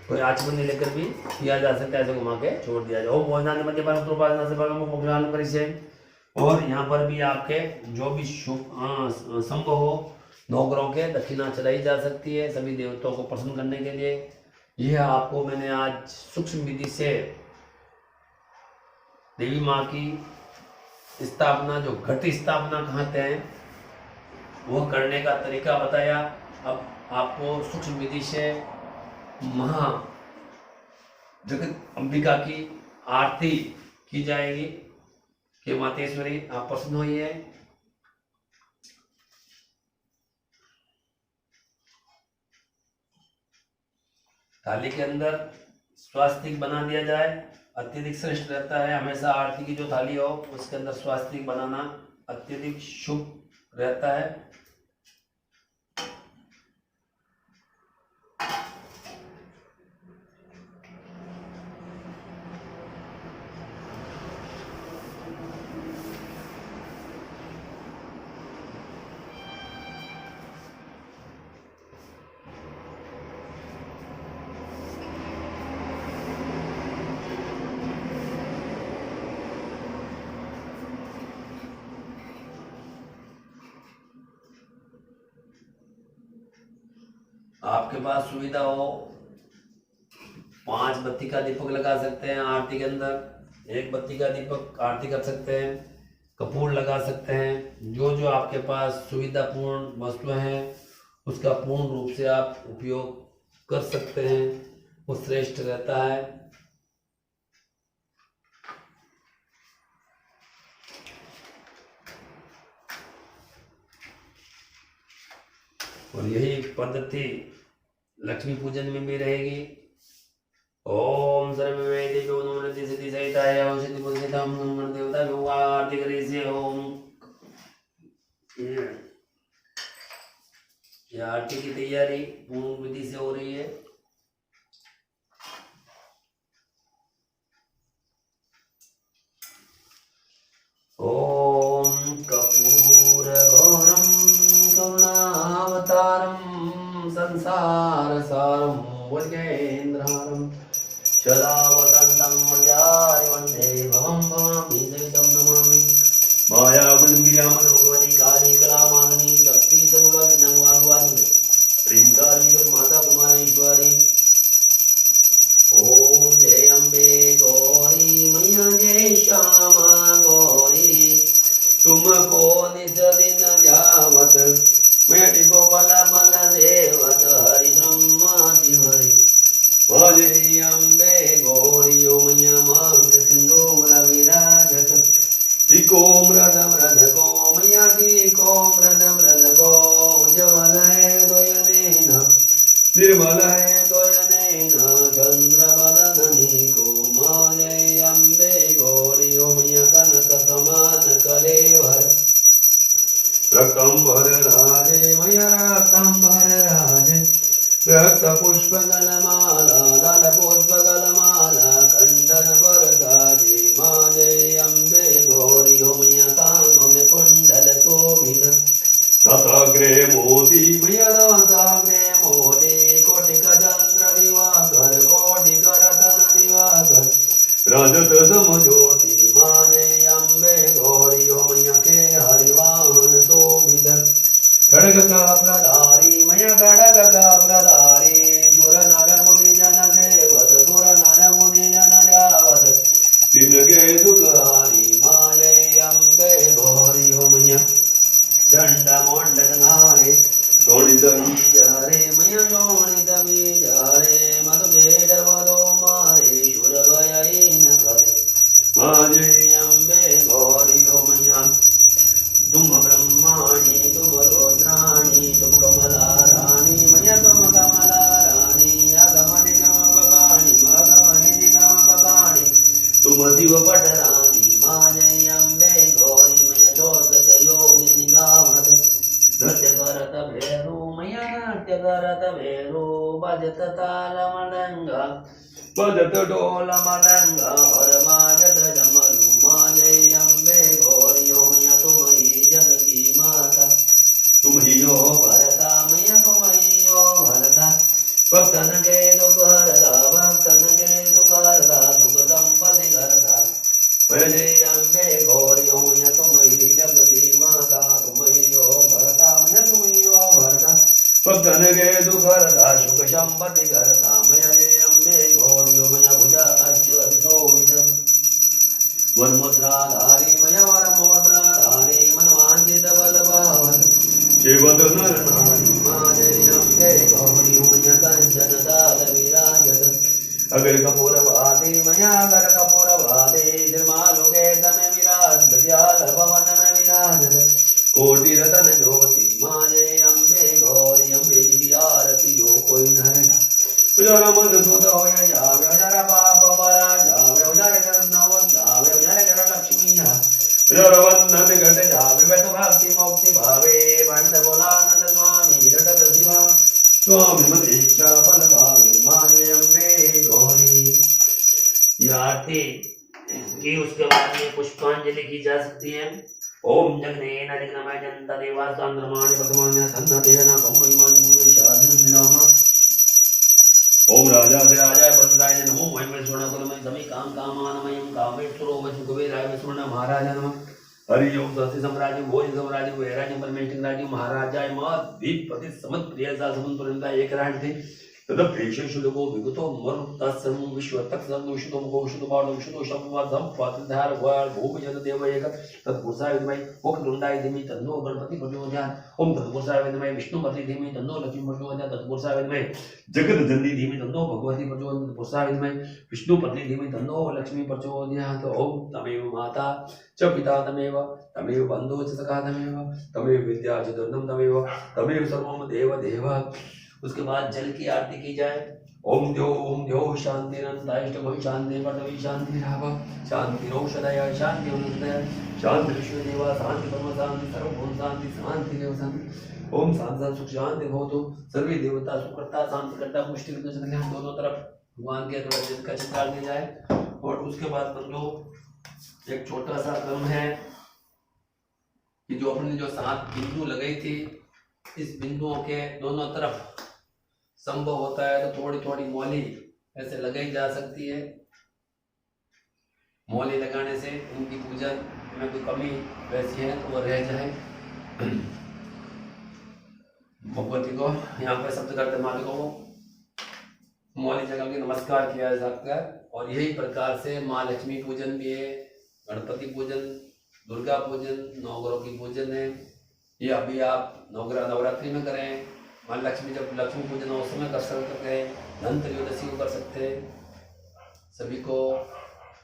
[SPEAKER 2] कोई आचमन्य लेकर भी किया जा सकता है, ऐसे घुमा के छोड़ दिया जाए। ओम भोजनानि मध्यपान उत्तरपान रसपान को पकड़ान करी से। और यहाँ पर भी आपके जो भी शुभ संभव हो 9 ग्रहों के दक्षिणा चलाई जा सकती है सभी देवताओं को प्रसन्न करने के लिए। यह आपको मैंने आज सूक्ष्म विधि से देवी माँ की स्थापना जो घट स्थापना कहते हैं वह करने का तरीका बताया। अब आपको सूक्ष्म विधि से महा जगत अंबिका की आरती की जाएगी कि मातेश्वरी आप प्रसन्न होइए। थाली के अंदर स्वास्तिक बना दिया जाए, अत्यधिक श्रेष्ठ रहता है। हमेशा आरती की जो थाली हो उसके अंदर स्वास्तिक बनाना अत्यधिक शुभ रहता है। आपके पास सुविधा हो 5 बत्ती का दीपक लगा सकते हैं आरती के अंदर, 1 बत्ती का दीपक आरती कर सकते हैं, कपूर लगा सकते हैं। जो जो आपके पास सुविधापूर्ण वस्तुएं हैं उसका पूर्ण रूप से आप उपयोग कर सकते हैं, वो श्रेष्ठ रहता है। और यही पद्धति लक्ष्मी पूजन में भी रहेगी। ओम सर्वे देवो नमोति सिद्धि सहिताय ओम सिद्धि पूजितम नमः देवता भगवा आरती करी से। ओम ये आरती की तैयारी पूर्ण विधि से हो रही है। ओम कपूर गौरम करुणावतारम संसार सारम भुजगेन्द्रहारम सदा वसंतम मजारि वंदे भवं भवामि सहितं नमामि। मायाकुलम्बियां भगवती काली कलामालिनी शक्ति सर्वविघ्नं वाग्वादिनी प्रियंकालीश्वरी माता कुमारेश्वरी। ओम जय अम्बे गौरी मैया जय श्यामा गौरी तुमको निज दिन ध्यावत मेरी गोपाल बल देवत हरि ब्रह्मा हरि भजे अम्बे गौरी ओ मैया मांग सिंदूर बजत ताल मृदंग बजत ढोल मृदंग और बाजत डमरू माँ जय अम्बे गौरी हो मैया तुम ही जग की माता तुम ही हो भरता मैया तुम ही हो भरता भक्तन के दुख हरता भक्तन के दुख हरता दुख संपत्ति करता जय अम्बे गौरी हो मैया तुम ही जग की माता तुम ही हो भरता मैया तुम ही हो भरता भक्तन के दुख हरता सुख संपत्ति करता मैया जय अम्बे गौरी हो मैया भुजा अच्युत वर मुद्राधारी मैया वर मुद्राधारी मनवांजित बल भावन शिवद नर नारी माँ जय अम्बे गौरी हो मैया कंचन दाल विराजत अगर कपूर भाती मैया अगर कपूर भाती निर्मालुके तमे विराज विद्याल भवन में विराज कोटि रतन ज्योति माँ जय अम्बे गौरी अम्बे की आरती हो कोई नरेगा उजरा मन सुध हो जावे उजरा पाप परा जावे उजरा कर नव जावे उजरा कर लक्ष्मी उजरा वंदन घट जावे वे तो भक्ति मुक्ति भावे पंडित बोलानंद स्वामी रटत शिवा स्वामी मन इच्छा फल भावे माँ जय अम्बे गौरी। ये आरती की उसके बाद में पुष्पांजलि की जा सकती है। ओम जगनेन अधिगमय जनता देवास्तांद्रमाणि वर्तमान्य सन्नतेन कम्मयमानि भूमिशाधन नाम ओम राजा से राजा बंदाय नमो महिमे स्वर्ण कुलमय समी काम कामानमयं कामेश्वरो वचन कुबेराय स्वर्ण महाराज नमः हरि ओम सस्य सम्राज्य भोज सम्राज्य वैराज्य परमेश्वर राज्य महाराजाय महादीपति समत प्रिय सा समंतरंता एक राज थे तद प्रेषेषु लोगो विगतो मरुतसं विश्व तत्सं विष्णु गोषुतो बाणो विष्णु शब्दवादं पात्रधार वार भूपजन देव एक तत्पुरुषाय विद्महे वक्रतुंडाय धीमहि तन्नो गणपति प्रचोदयात् ओम तत्पुरुषाय विद्महे विष्णुपते धीमहि तन्नो लक्ष्मी प्रचोदयात् तत्पुरुषाय विद्महे जगदजननी धीमहि तन्नो भगवती प्रचोदयात् तत्पुरुषाय विद्महे विष्णुपते धीमहि तन्नो लक्ष्मी प्रचोदयात् ओम तमेव माता च पिता तमेव बन्धु च सखा तमेव विद्या च धनं तमेव सर्वं देव देव। उसके बाद जल की आरती की जाए। ओम द्यो शांति अनंताइष्ट भव शांति पटवी शांति राव शांति रोषदय शांति अनुदय शांति विश्व देवा शांति परम शांति सर्वभूत शांति शांति देव शांति ओम शांति सुख शांति भवतु सर्वे देवता सुखकर्ता शांतिकर्ता पुष्टि कल्याण दोनों तरफ भगवान के द्वारा जल का चित्कार दिया जाए। और उसके बाद बंधु एक छोटा सा क्रम है कि जो अपने जो 7 बिंदु लगाई थी इस बिंदुओं के दोनों तरफ संभव होता है तो थोड़ी थोड़ी मौली ऐसे लगाई जा सकती है। मौली लगाने से उनकी पूजन में कोई कमी वैसी है तो वो रह जाए। भगवती को यहाँ पर शब्द करते मालिकों को मौली जगह के नमस्कार किया जा सकता है। और यही प्रकार से माँ लक्ष्मी पूजन भी है, गणपति पूजन, दुर्गा पूजन, नवग्रहों की पूजन है। ये अभी आप नवरात्रि में करें, माँ लक्ष्मी जब लक्ष्मी पूजन उस समय कर सकते हैं, धन त्रयोदशी को कर सकते हैं। सभी को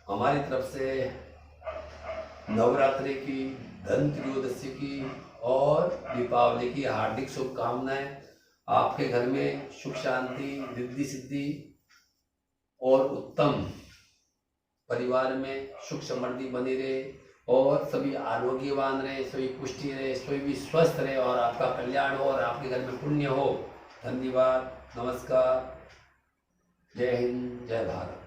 [SPEAKER 2] हमारी तरफ से नवरात्रि की, धन त्रयोदशी की और दीपावली की हार्दिक शुभकामनाएं। आपके घर में सुख शांति, रिद्धि सिद्धि और उत्तम परिवार में सुख समृद्धि बनी रहे और सभी आरोग्यवान रहे, सभी पुष्टि रहे, सभी भी स्वस्थ रहे और आपका कल्याण हो और आपके घर में पुण्य हो। धन्यवाद, नमस्कार, जय हिंद, जय भारत।